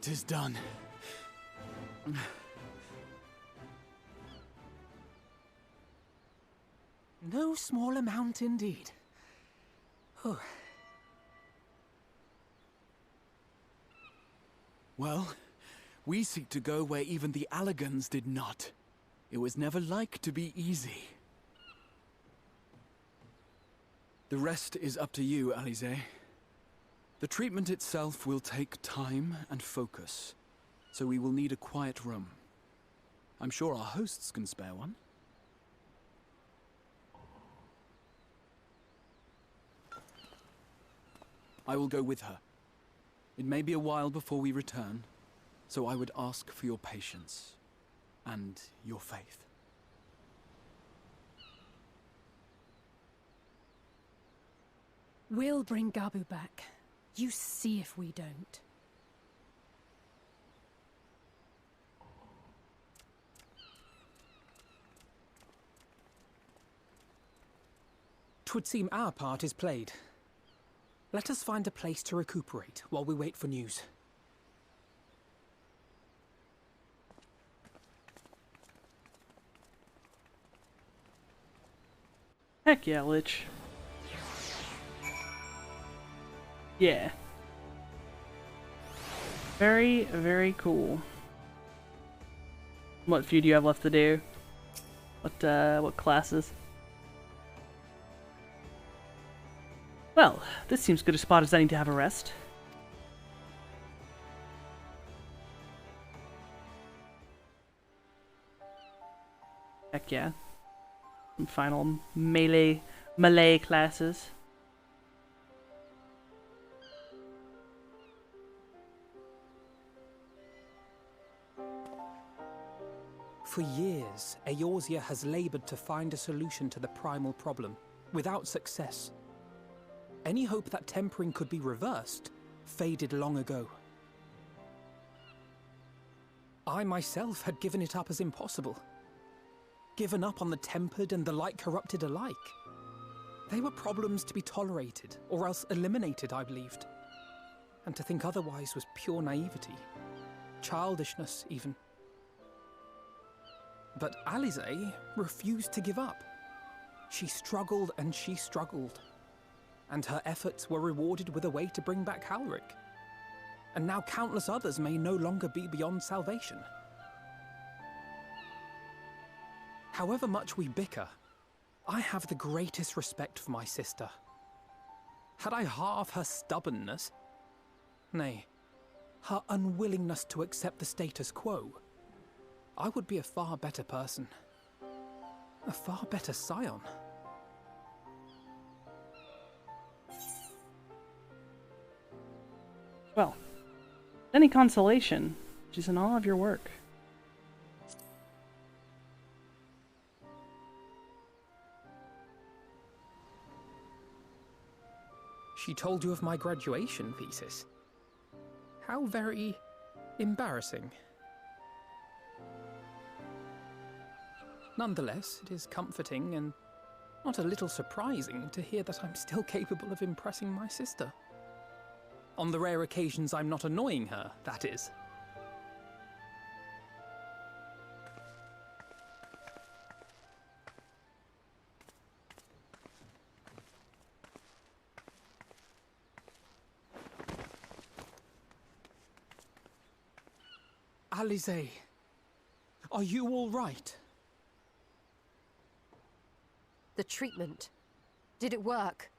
Tis done. No small amount indeed. Oh. Well, we seek to go where even the Allagans did not. It was never like to be easy. The rest is up to you, Alize. The treatment itself will take time and focus, so we will need a quiet room. I'm sure our hosts can spare one. I will go with her. It may be a while before we return, so I would ask for your patience and your faith. We'll bring Gabu back. You see if we don't. Twould seem our part is played. Let us find a place to recuperate while we wait for news. Heck yeah, Lich. Yeah. Very, very cool. What few do you have left to do? What classes? Well, this seems good a spot as any to have a rest. Heck yeah. Some final melee classes. For years, Eorzea has labored to find a solution to the primal problem, without success. Any hope that tempering could be reversed faded long ago. I myself had given it up as impossible. Given up on the tempered and the light corrupted alike. They were problems to be tolerated, or else eliminated, I believed. And to think otherwise was pure naivety. Childishness, even. But Alize refused to give up. She struggled and she struggled. And her efforts were rewarded with a way to bring back Halric. And now countless others may no longer be beyond salvation. However much we bicker, I have the greatest respect for my sister. Had I half her stubbornness, nay, her unwillingness to accept the status quo, I would be a far better person. A far better scion. Well, any consolation, which is in all of your work. She told you of my graduation thesis. How very embarrassing. Nonetheless, it is comforting and not a little surprising to hear that I'm still capable of impressing my sister. On the rare occasions I'm not annoying her, that is. Alize, are you all right? The treatment. Did it work?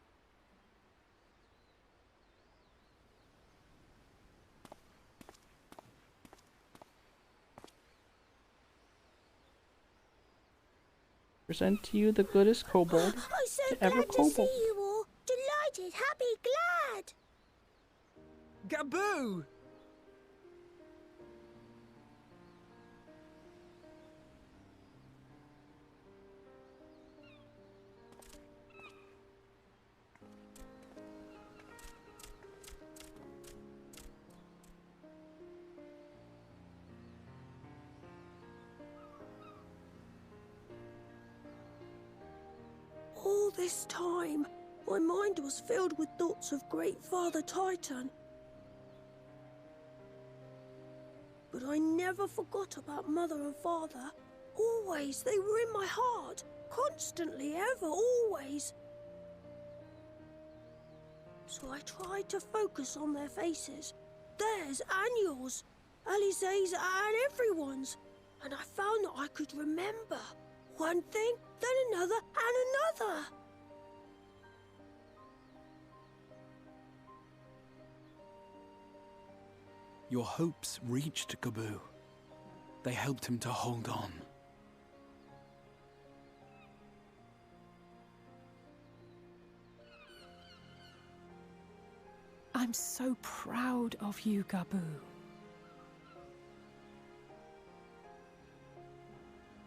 Present to you the goodest kobold I'm so to ever glad to kobold. see you all. Delighted, happy, glad. Gaboo! All this time, my mind was filled with thoughts of Great Father Titan. But I never forgot about Mother and Father. Always, they were in my heart. Constantly, ever, always. So I tried to focus on their faces. Theirs and yours. Alize's and everyone's. And I found that I could remember. One thing, then another, and another. Your hopes reached Gaboo. They helped him to hold on. I'm so proud of you, Gaboo.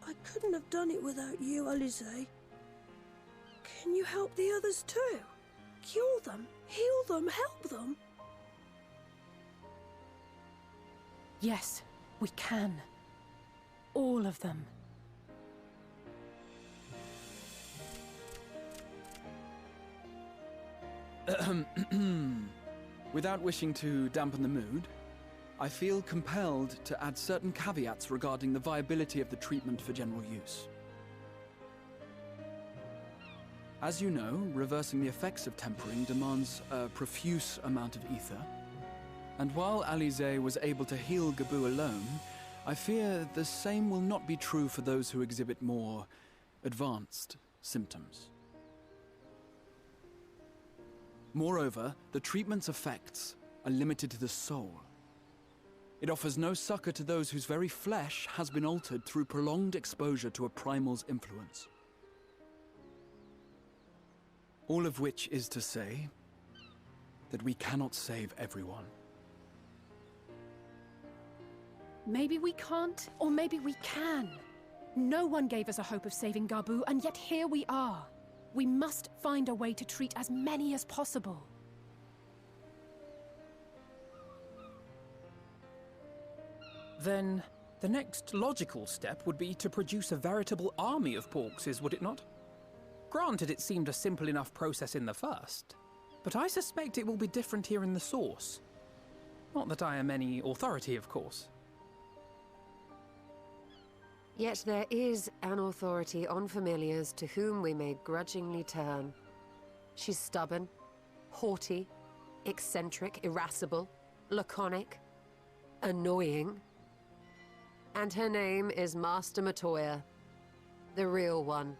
I couldn't have done it without you, Alize. Can you help the others too? Cure them, heal them, help them? Yes, we can. All of them. Without wishing to dampen the mood, I feel compelled to add certain caveats regarding the viability of the treatment for general use. As you know, reversing the effects of tempering demands a profuse amount of ether. And while Alize was able to heal Gaboo alone, I fear the same will not be true for those who exhibit more advanced symptoms. Moreover, the treatment's effects are limited to the soul. It offers no succor to those whose very flesh has been altered through prolonged exposure to a primal's influence. All of which is to say that we cannot save everyone. Maybe we can't, or maybe we can. No one gave us a hope of saving Gaboo, and yet here we are. We must find a way to treat as many as possible. Then the next logical step would be to produce a veritable army of Porkses, would it not? Granted, it seemed a simple enough process in the first, but I suspect it will be different here in the source. Not that I am any authority, of course. Yet there is an authority on familiars to whom we may grudgingly turn. She's stubborn, haughty, eccentric, irascible, laconic, annoying. And her name is Master Matoya, the real one.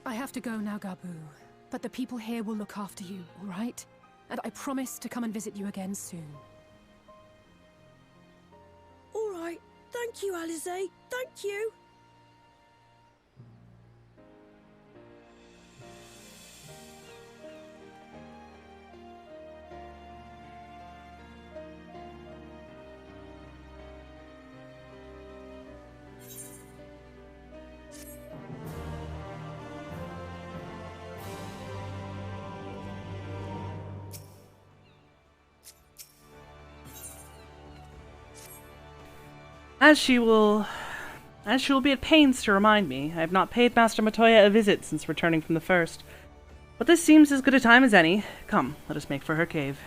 I have to go now, Gaboo. But the people here will look after you, all right? And I promise to come and visit you again soon. All right. Thank you, Alize. Thank you. As she will be at pains to remind me, I have not paid Master Matoya a visit since returning from the first. But this seems as good a time as any. Come, let us make for her cave.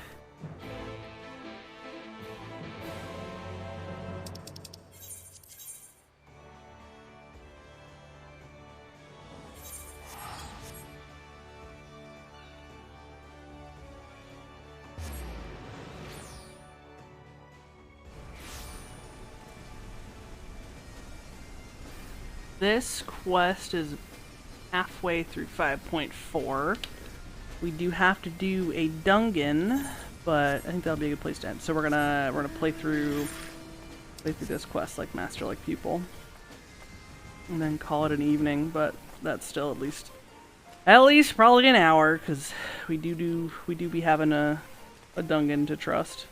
This quest is halfway through 5.4. We do have to do a dungeon, but I think that'll be a good place to end. So we're gonna play through this quest like master, like pupil. and then call it an evening, but that's still at least probably an hour, because we do be having a Dungan to trust.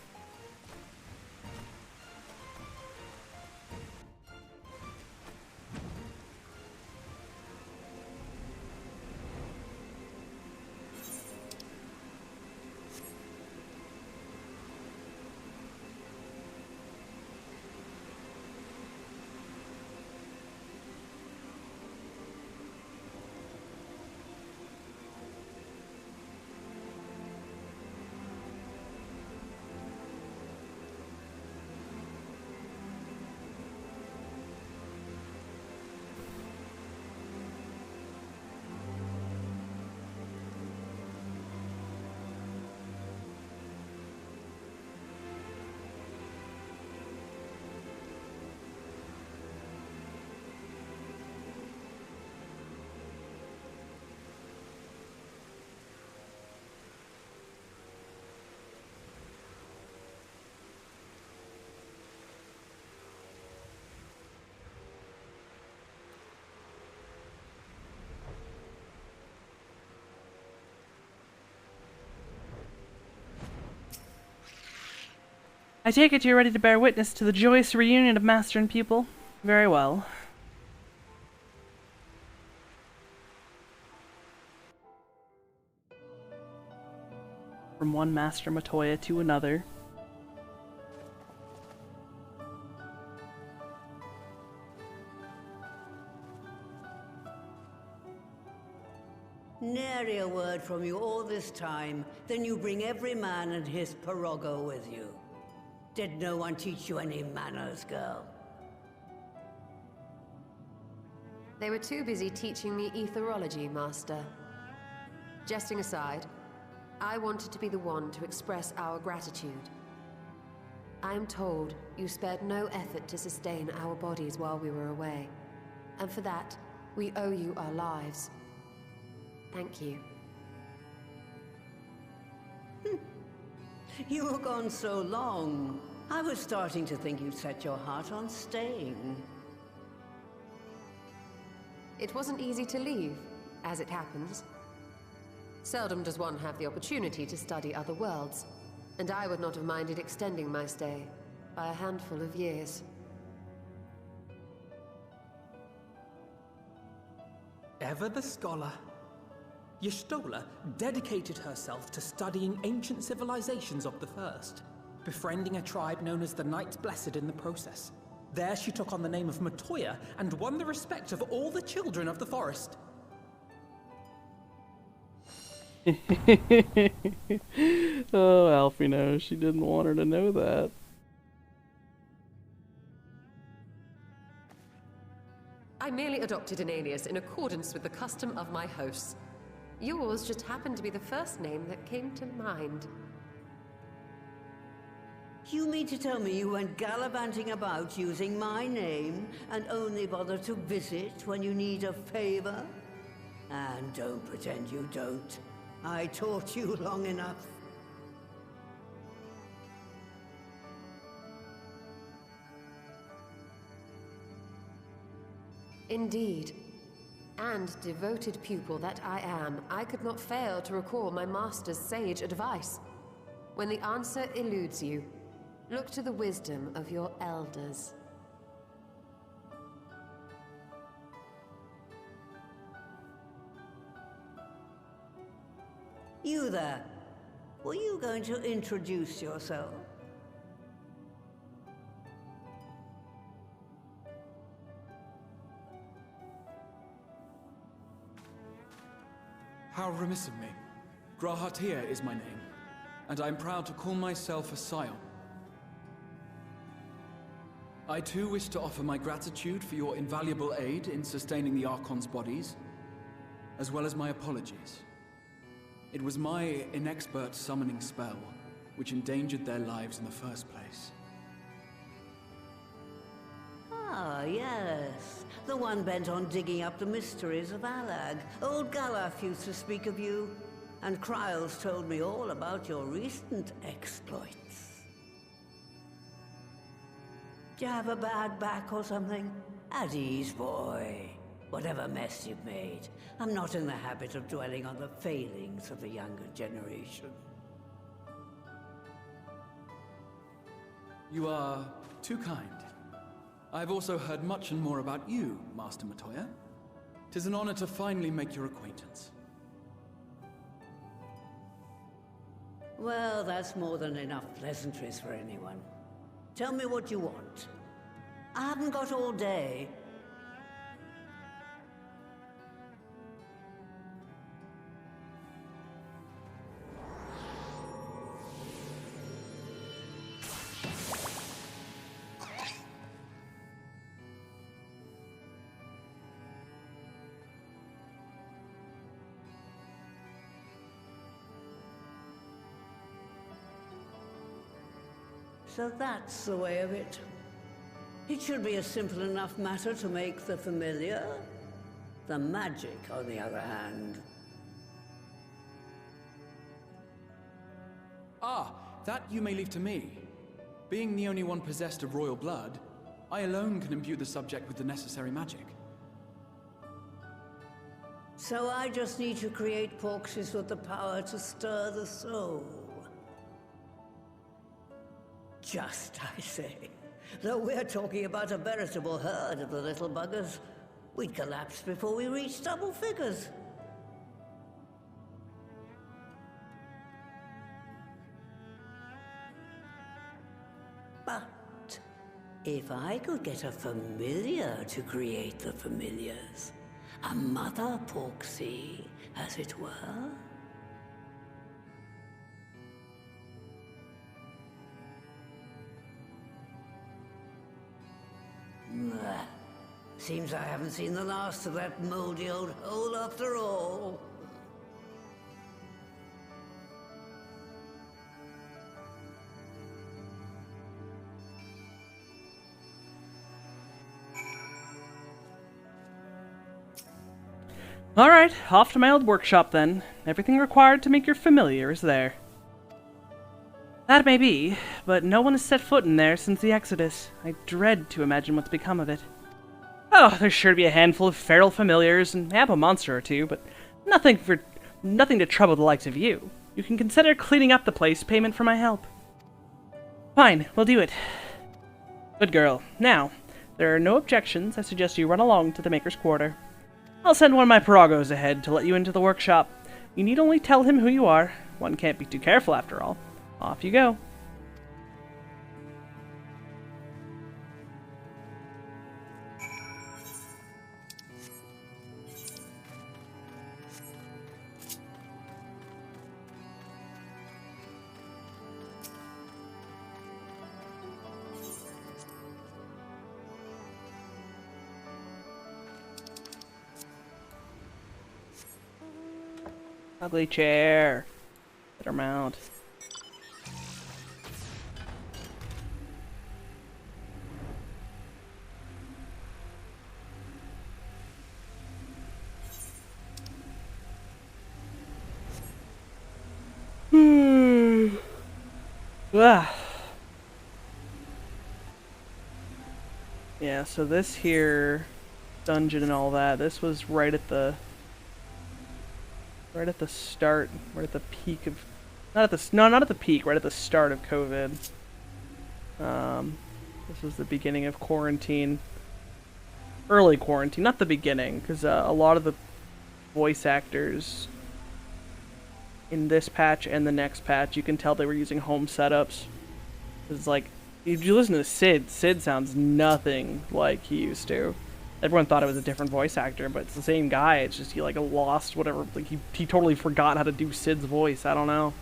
I take it you're ready to bear witness to the joyous reunion of master and pupil? Very well. From one Master Matoya to another. Nary a word from you all this time, then you bring every man and his pirogo with you. Did no one teach you any manners, girl? They were too busy teaching me etherology, Master. Jesting aside, I wanted to be the one to express our gratitude. I am told you spared no effort to sustain our bodies while we were away, and for that, we owe you our lives. Thank you. You were gone so long. I was starting to think you'd set your heart on staying. It wasn't easy to leave, as it happens. Seldom does one have the opportunity to study other worlds, and I would not have minded extending my stay by a handful of years. Ever the scholar. Y'shtola dedicated herself to studying ancient civilizations of the First, befriending a tribe known as the Knights Blessed in the process. There she took on the name of Matoya and won the respect of all the children of the forest. Oh, Alfie knows. She didn't want her to know that. I merely adopted an alias in accordance with the custom of my hosts. Yours just happened to be the first name that came to mind. You mean to tell me you went gallivanting about using my name and only bother to visit when you need a favor? And don't pretend you don't. I taught you long enough. Indeed. And devoted pupil that I am, I could not fail to recall my master's sage advice. When the answer eludes you, look to the wisdom of your elders. You there. Were you going to introduce yourself? How remiss of me. Grahatia is my name, and I'm proud to call myself a scion. I too wish to offer my gratitude for your invaluable aid in sustaining the Archon's bodies, as well as my apologies. It was my inexpert summoning spell which endangered their lives in the first place. Ah, yes. The one bent on digging up the mysteries of Alag. Old Galaf used to speak of you, and Kryles told me all about your recent exploits. Do you have a bad back or something? At ease, boy. Whatever mess you've made, I'm not in the habit of dwelling on the failings of the younger generation. You are too kind. I've also heard much and more about you, Master Matoya. 'Tis an honor to finally make your acquaintance. Well, that's more than enough pleasantries for anyone. Tell me what you want. I haven't got all day. So that's the way of it. It should be a simple enough matter to make the familiar. The magic, on the other hand. Ah, that you may leave to me. Being the only one possessed of royal blood, I alone can imbue the subject with the necessary magic. So I just need to create porxes with the power to stir the soul. Just, I say. Though we're talking about a veritable herd of the little buggers, we'd collapse before we reached double figures. But if I could get a familiar to create the familiars, a mother porxie, as it were. Seems I haven't seen the last of that moldy old hole after all. Alright, off to my old workshop then. Everything required to make your familiar is there. That may be, but no one has set foot in there since the Exodus. I dread to imagine what's become of it. Oh, there's sure to be a handful of feral familiars and a monster or two, but nothing to trouble the likes of you. You can consider cleaning up the place payment for my help. Fine, we'll do it. Good girl. Now, there are no objections. I suggest you run along to the Maker's Quarter. I'll send one of my piragos ahead to let you into the workshop. You need only tell him who you are. One can't be too careful after all. Off you go. Ugly chair. Better mount. Yeah, so this here dungeon and all that, this was right at the start, right at the peak of, not at the peak, right at the start of COVID. This was the beginning of quarantine. Early quarantine, not the beginning, because a lot of the voice actors in this patch and the next patch, you can tell they were using home setups. It's like, if you listen to Sid sounds nothing like he used to. Everyone thought it was a different voice actor, but it's the same guy. It's just he like lost whatever, like he totally forgot how to do Sid's voice. I don't know.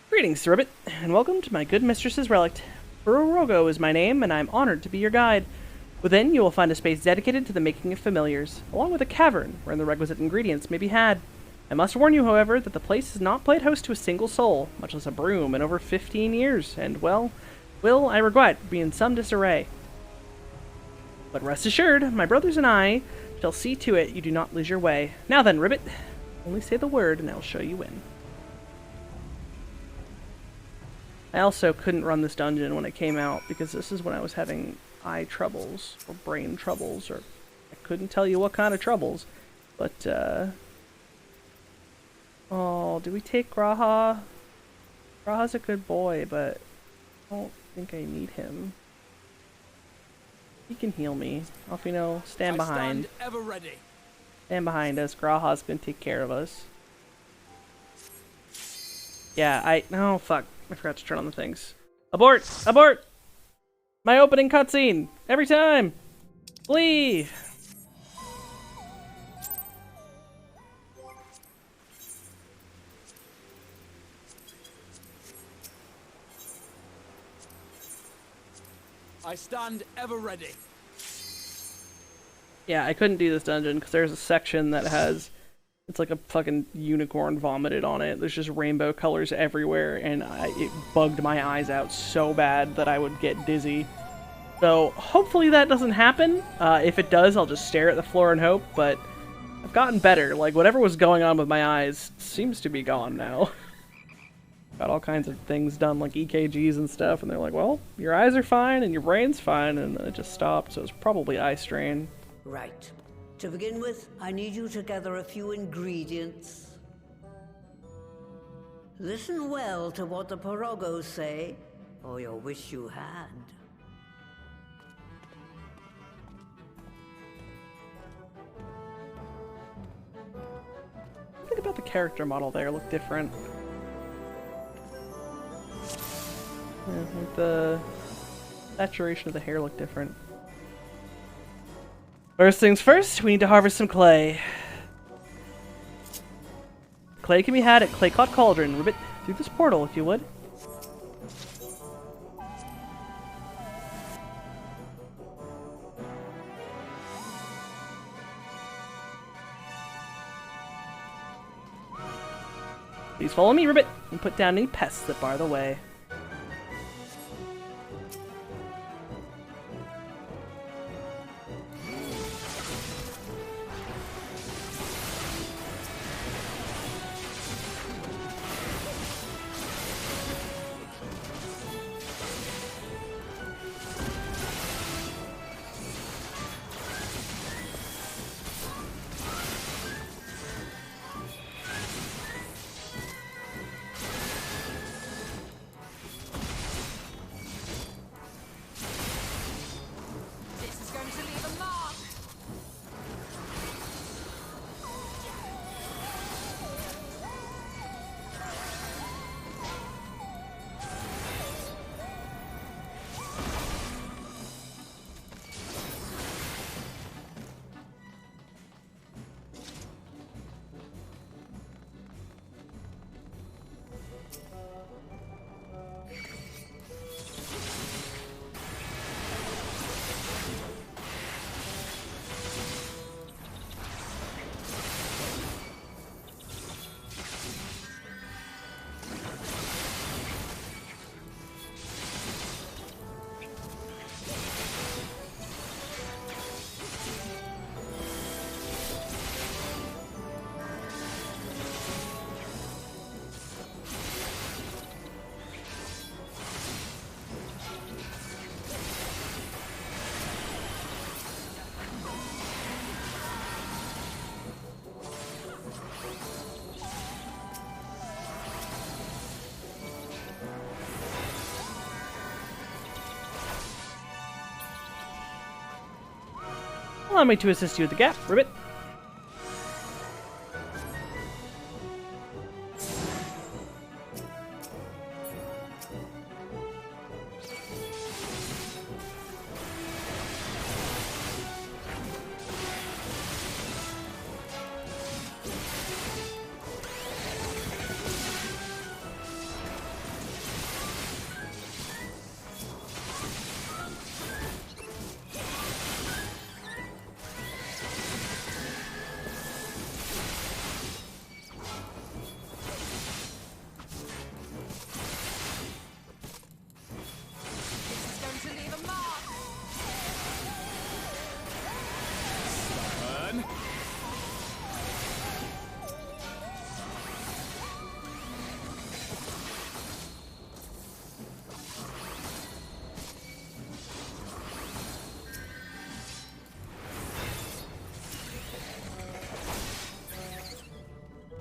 Greetings, Sir Ribbit, and welcome to my good mistress's relict. Fururogo is my name, and I'm honored to be your guide. Within, you will find a space dedicated to the making of familiars, along with a cavern where the requisite ingredients may be had. I must warn you, however, that the place has not played host to a single soul, much less a broom, in over 15 years, and, well, will, I regret, be in some disarray. But rest assured, my brothers and I shall see to it you do not lose your way. Now then, Ribbit, only say the word and I'll show you in. I also couldn't run this dungeon when it came out because this is when I was having eye troubles or brain troubles, or I couldn't tell you what kind of troubles. But, oh, do we take Graha? Graha's a good boy, but I don't think I need him. He can heal me. Alfino, stand behind. Stand ever ready. Stand behind us. Graha's gonna take care of us. Yeah, no, fuck. I forgot to turn on the things. Abort! Abort! My opening cutscene! Every time! Flee! I stand ever ready. Yeah, I couldn't do this dungeon because there's a section that has... It's like a fucking unicorn vomited on it. There's just rainbow colors everywhere, and it bugged my eyes out so bad that I would get dizzy. So hopefully that doesn't happen. If it does, I'll just stare at the floor and hope, but I've gotten better. Like, whatever was going on with my eyes seems to be gone now. Got all kinds of things done, like EKGs and stuff, and they're like, well, your eyes are fine and your brain's fine, and it just stopped, so it's probably eye strain. Right. To begin with, I need you to gather a few ingredients. Listen well to what the Porogos say, or you'll wish you had. Think about the character model there, look different. Yeah, like the saturation of the hair looked different. First things first, we need to harvest some clay. Clay can be had at Claycott Cauldron. Ribbit through this portal, if you would. Please follow me, Ribbit, and put down any pests that bar the way. Allow me to assist you with the gap, Ribbit.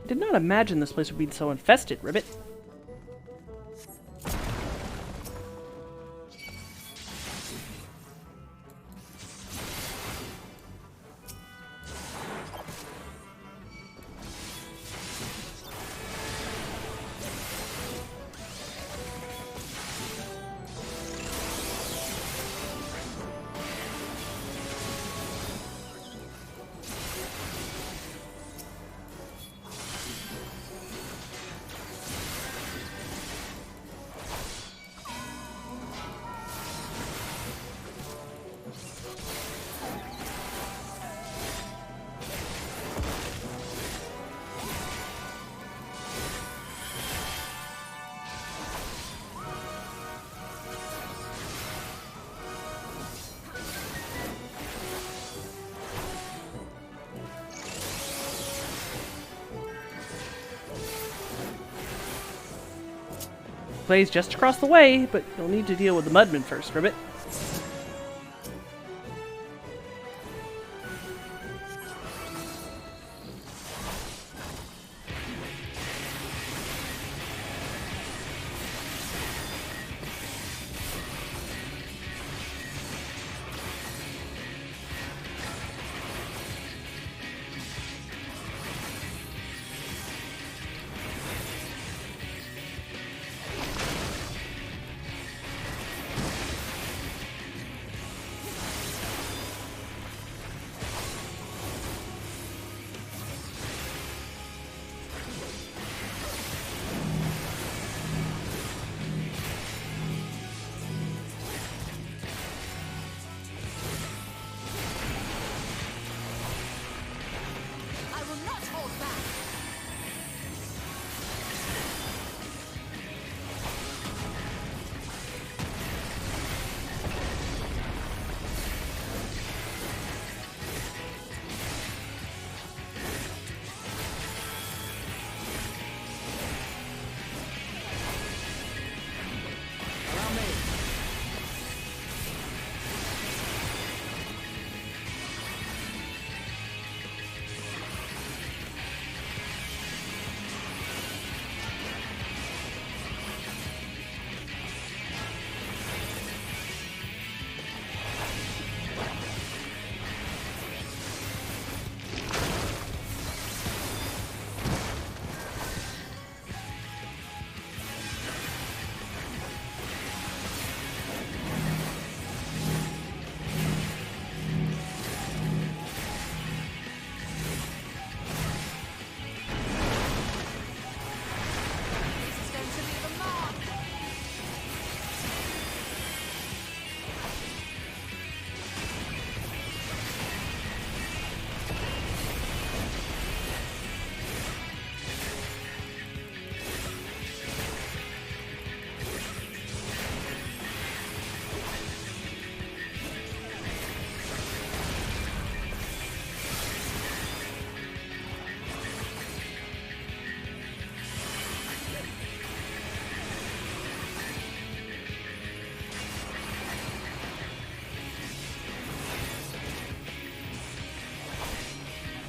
Did not imagine this place would be so infested, Ribbit. Blaze just across the way, but you'll need to deal with the Mudman first, Ribbit.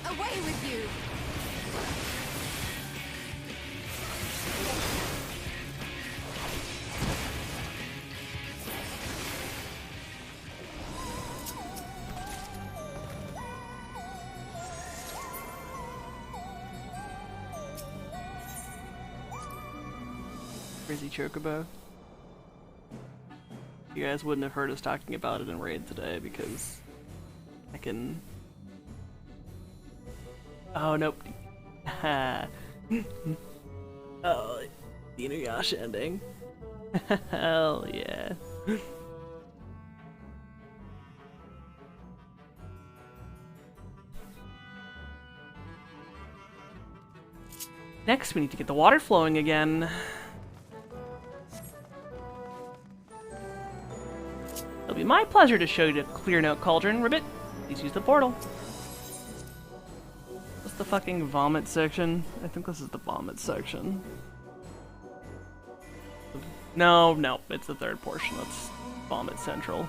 Away with you! Crazy Chocobo. You guys wouldn't have heard us talking about it in Raid today because I can... Oh, nope. Oh, the Inuyasha ending. Hell yeah. Next, we need to get the water flowing again. It'll be my pleasure to show you the Clear Note Cauldron, Ribbit. Please use the portal. What's the fucking vomit section? I think this is the vomit section. No, it's the third portion. That's Vomit Central.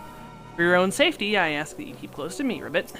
For your own safety, I ask that you keep close to me, Ribbit.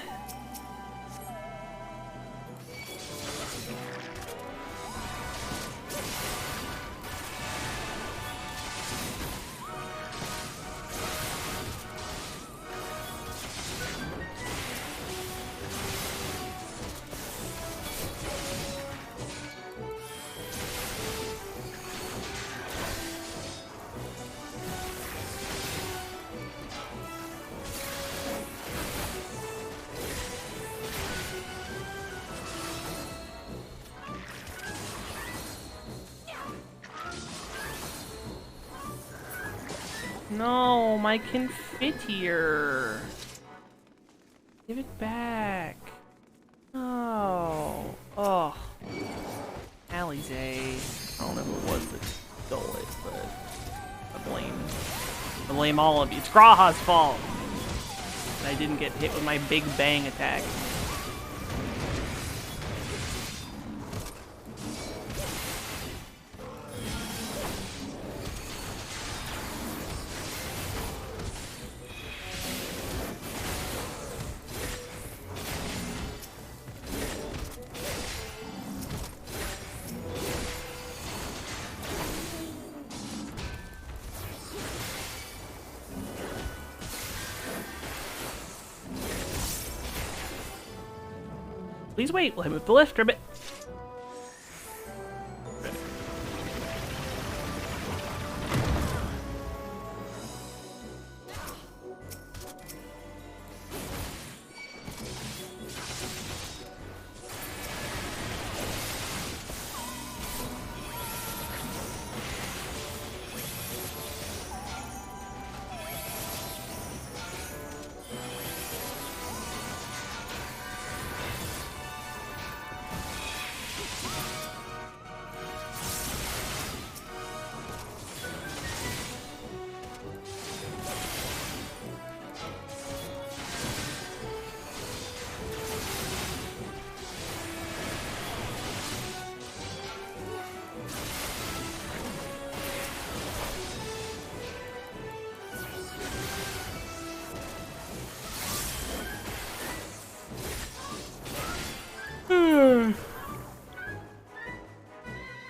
No, my confiteor. Give it back. Oh. Oh. Alize. I don't know who it was that stole it, but I blame all of you. It's Graha's fault. I didn't get hit with my big bang attack. Please wait, let me move the lift a bit.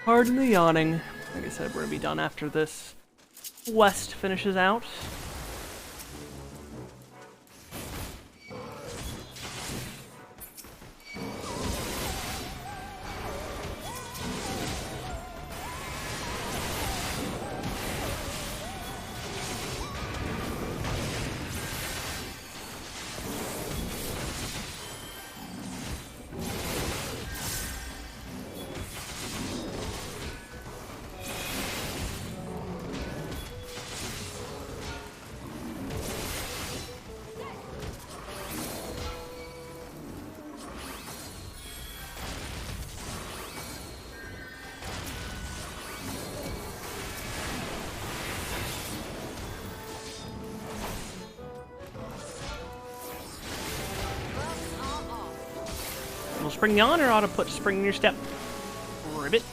Pardon the yawning. Like I said, we're gonna be done after this quest finishes out. Will spring you on, or ought to put spring in your step? Ribbit.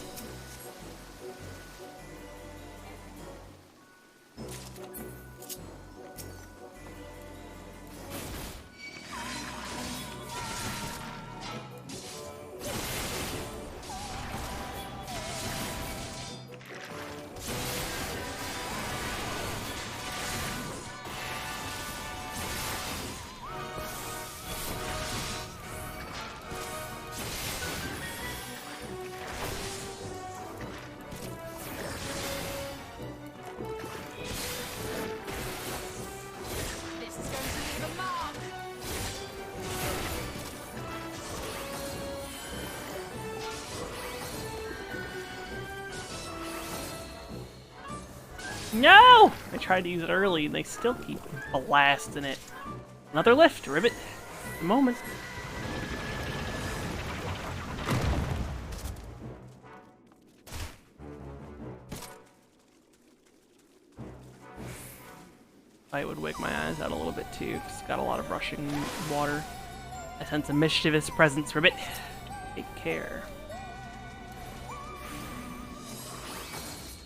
No! I tried to use it early and they still keep blasting it. Another lift, Ribbit. A moment. I would wake my eyes out a little bit too, because it's got a lot of rushing water. I sense a mischievous presence, Ribbit. Take care.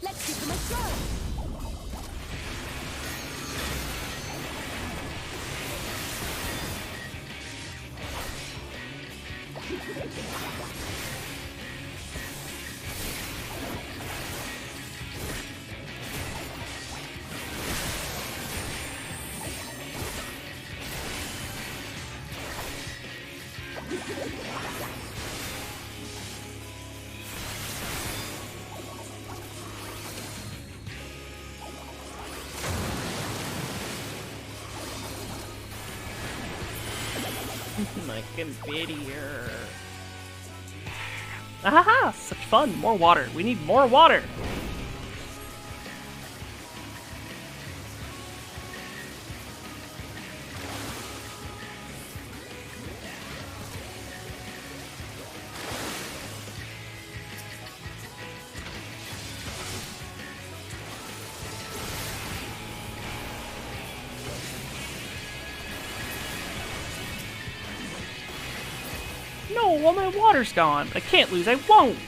Let's give them a try. My confiteor. Ahaha! Such fun! More water. We need more water! No, well, my water's gone. I can't lose. I won't.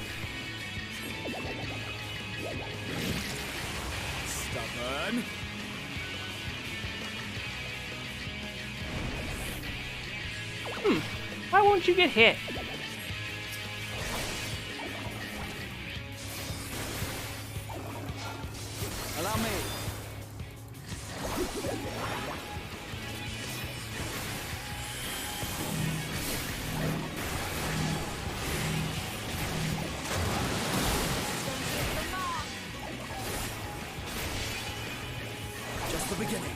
Stubborn. Why won't you get hit? Allow me. Just the beginning.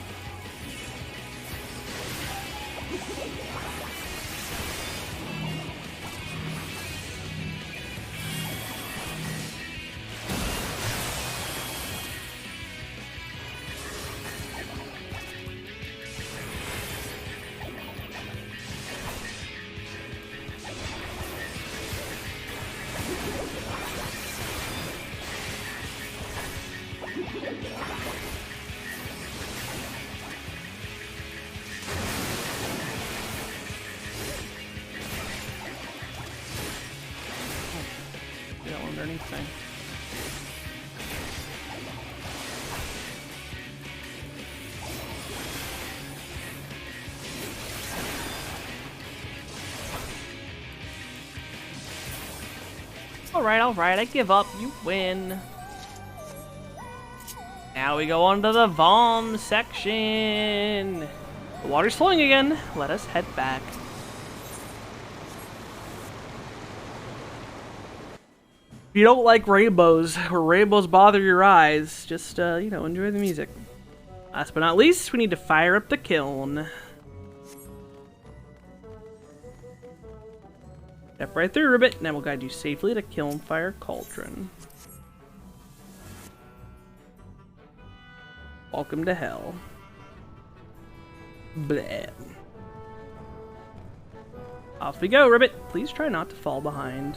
That one learning thing. Alright, I give up. You win. Now we go on to the Vom section. The water's flowing again. Let us head back. If you don't like rainbows, or rainbows bother your eyes, just, you know, enjoy the music. Last but not least, we need to fire up the kiln. Step right through, Ribbit, and I will guide you safely to Kiln Fire Cauldron. Welcome to hell. Bleh. Off we go, Ribbit. Please try not to fall behind.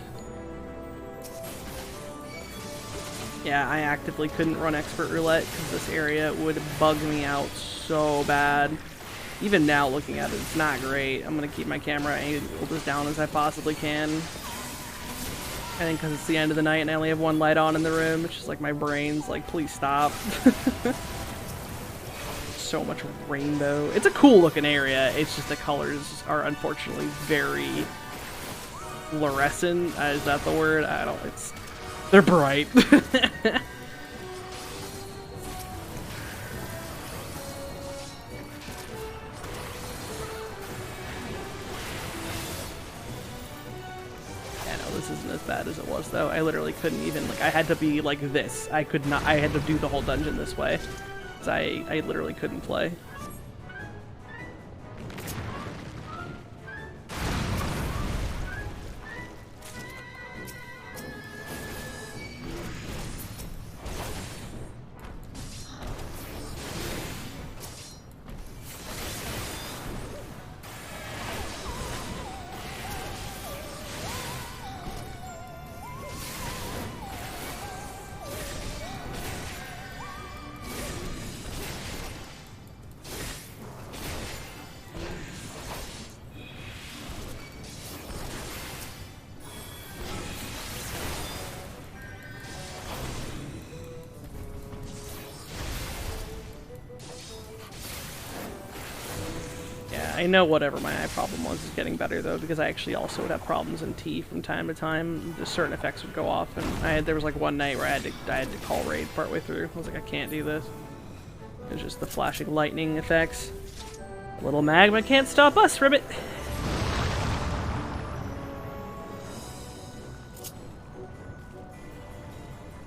Yeah, I actively couldn't run Expert Roulette because this area would bug me out so bad. Even now, looking at it, it's not great. I'm going to keep my camera angled as down as I possibly can. I think because it's the end of the night and I only have one light on in the room, it's just like my brain's like, please stop. So much rainbow. It's a cool looking area, it's just the colors are unfortunately very fluorescent. Is that the word? I don't, it's... They're bright. This isn't as bad as it was, though. I literally couldn't even, like, I had to be like this. I could not, I had to do the whole dungeon this way. Because I literally couldn't play. I know whatever my eye problem was is getting better, though, because I actually also would have problems in T from time to time. Just certain effects would go off, and there was like one night where I had to call raid partway through. I was like, I can't do this. It was just the flashing lightning effects. A little magma can't stop us, Ribbit.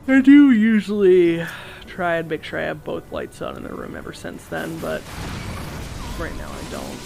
I do usually try and make sure I have both lights on in the room ever since then, but right now I don't.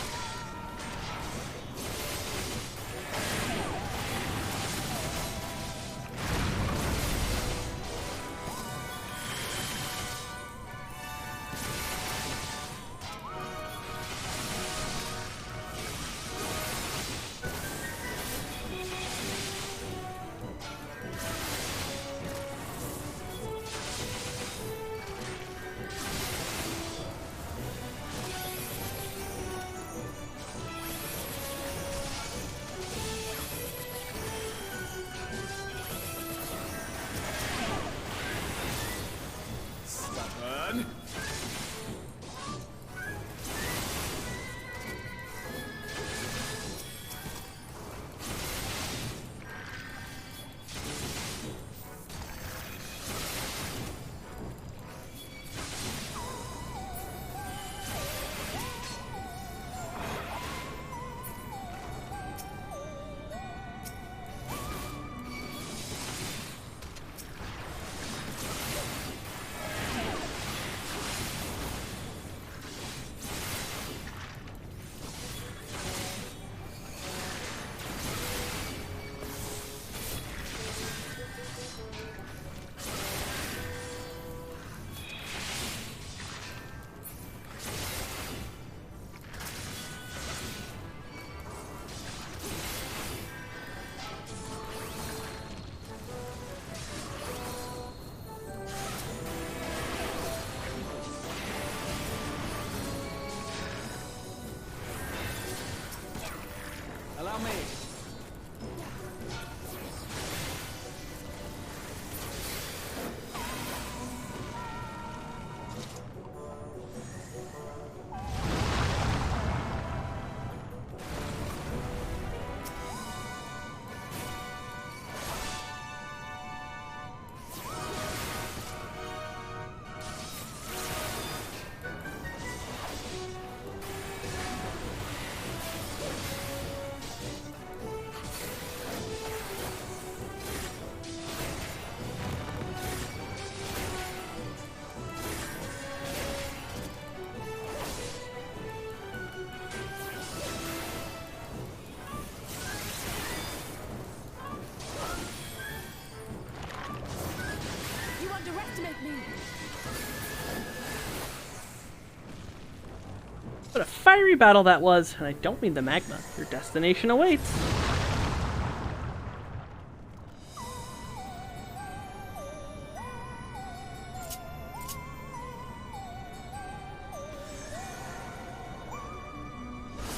What a fiery battle that was, and I don't mean the magma. Your destination awaits.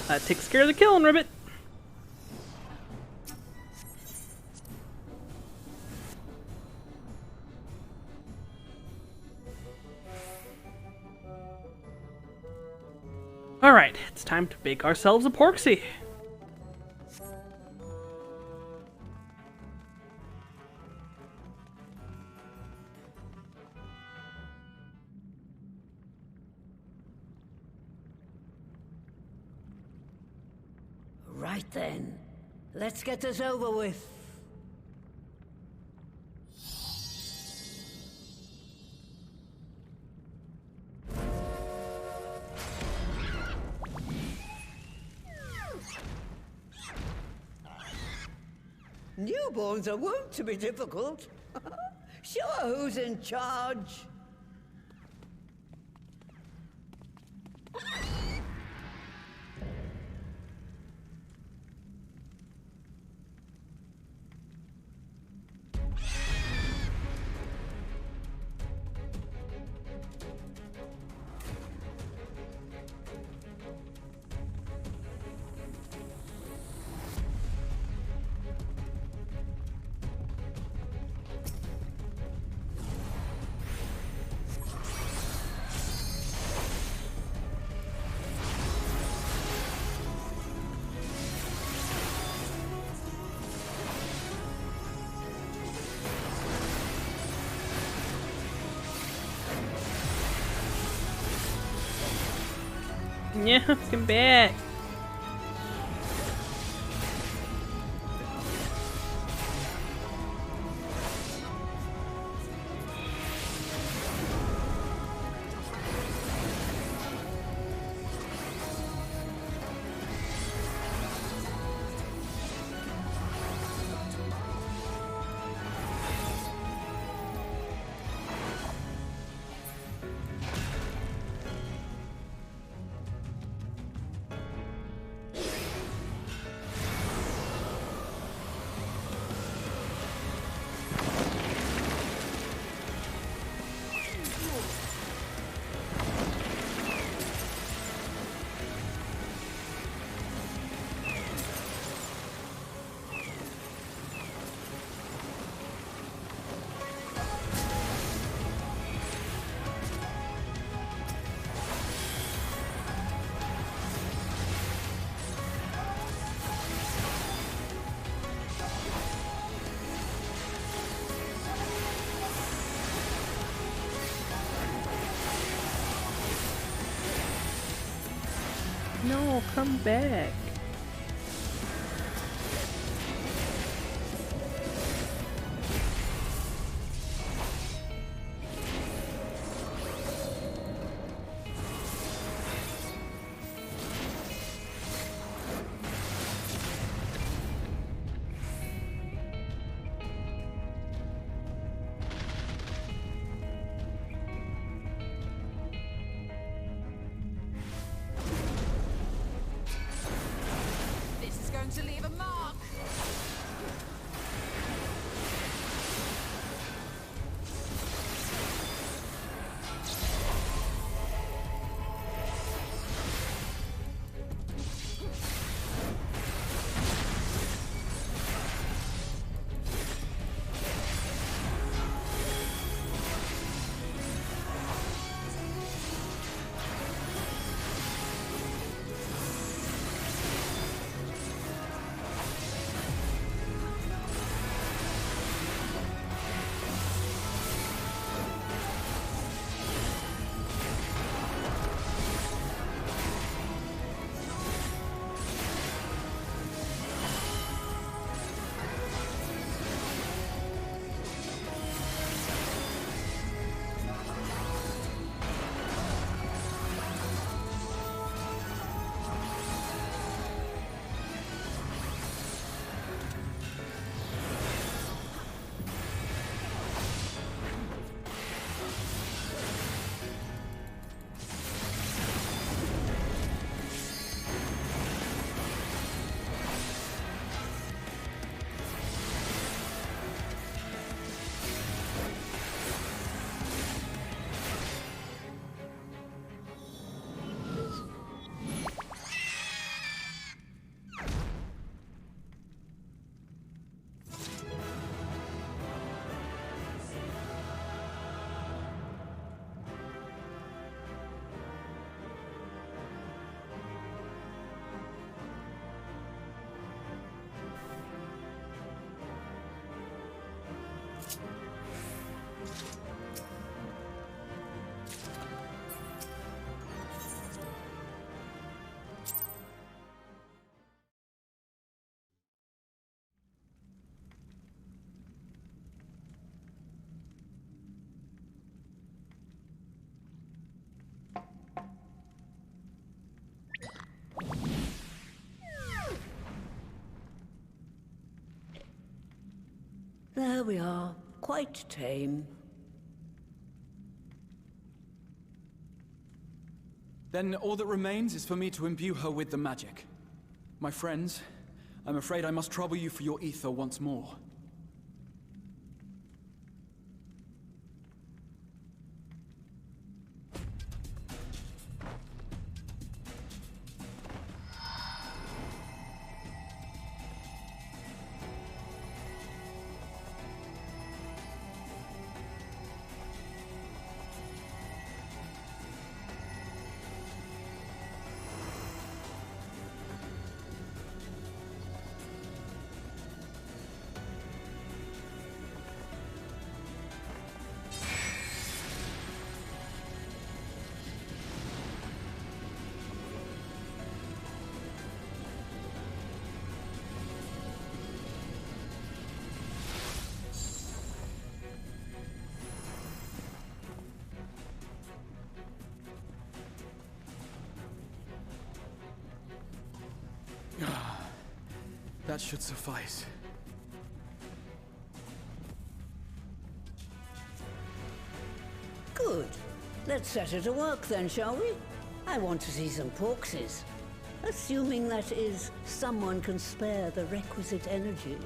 That takes care of the killing, Ribbit. Alright, it's time to bake ourselves a porksy. Right then. Let's get this over with. Newborns are wont to be difficult. Sure, who's in charge? Yeah, come back. No, come back. we are, quite tame. Then all that remains is for me to imbue her with the magic. My friends, I'm afraid I must trouble you for your ether once more. That should suffice. Good. Let's set her to work then, shall we? I want to see some porkses. Assuming that is, someone can spare the requisite energy.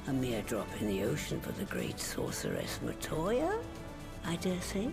A mere drop in the ocean for the great sorceress Matoya, I dare say.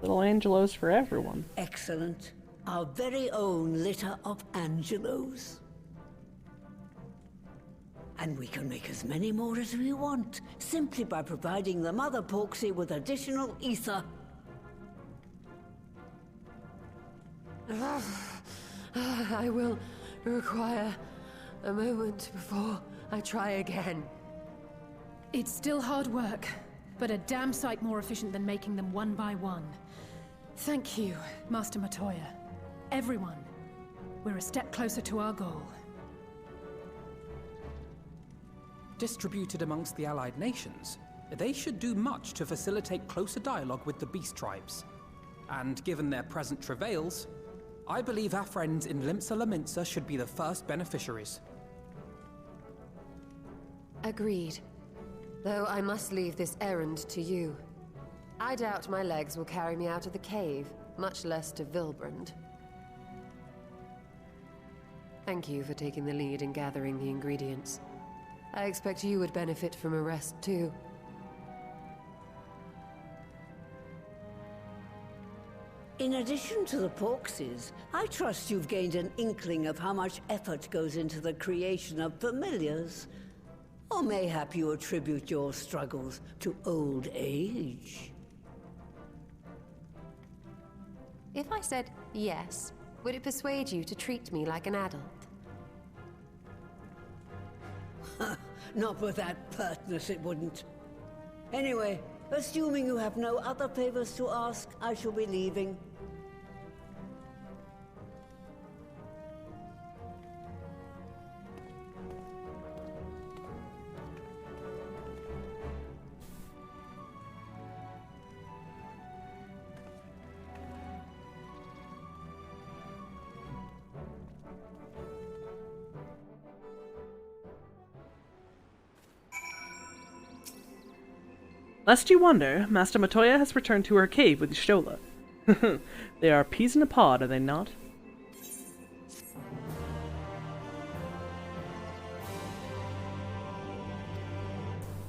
Little Angelos for everyone. Excellent. Our very own litter of Angelos. And we can make as many more as we want, simply by providing the Mother Porksy with additional ether. I will require a moment before I try again. It's still hard work, but a damn sight more efficient than making them one by one. Thank you, Master Matoya. Everyone, we're a step closer to our goal. Distributed amongst the allied nations, they should do much to facilitate closer dialogue with the beast tribes. And given their present travails, I believe our friends in Limsa Laminsa should be the first beneficiaries. Agreed. Though I must leave this errand to you. I doubt my legs will carry me out of the cave, much less to Vilbrand. Thank you for taking the lead in gathering the ingredients. I expect you would benefit from a rest too. In addition to the Porksies, I trust you've gained an inkling of how much effort goes into the creation of familiars. Or mayhap you attribute your struggles to old age. If I said yes, would it persuade you to treat me like an adult? Not with that pertness, it wouldn't. Anyway, assuming you have no other favors to ask, I shall be leaving. Lest you wonder, Master Matoya has returned to her cave with Y'shtola. They are peas in a pod, are they not?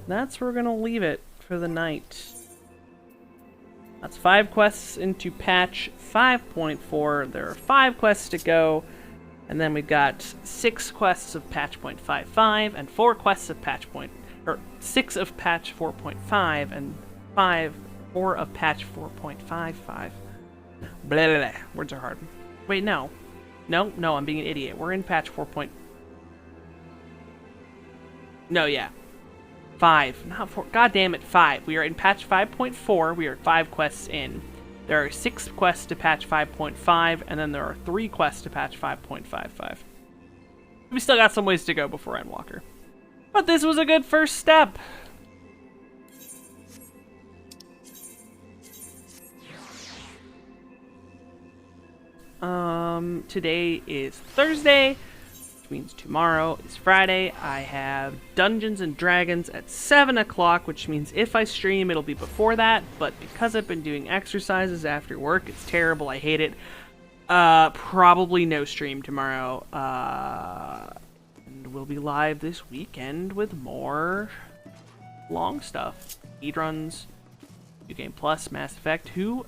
That's where we're gonna leave it for the night. That's 5 quests into patch 5.4. There are 5 quests to go. And then we've got 6 quests of patch 0.55 and 4 quests of patch 6 of patch 4.5 and 4 of patch 4.55. Blah, blah, blah. Words are hard. Wait, no. No, I'm being an idiot. We're in patch 4. No, yeah. 5. Not 4. God damn it, 5. We are in patch 5.4. We are 5 quests in. There are 6 quests to patch 5.5, and then there are 3 quests to patch 5.55. We still got some ways to go before Endwalker. But this was a good first step. Today is Thursday, which means tomorrow is Friday. I have Dungeons and Dragons at 7 o'clock, which means if I stream, it'll be before that. But because I've been doing exercises after work, it's terrible. I hate it. Probably no stream tomorrow. And we'll be live this weekend with more long stuff. Speedruns, New Game Plus, Mass Effect, who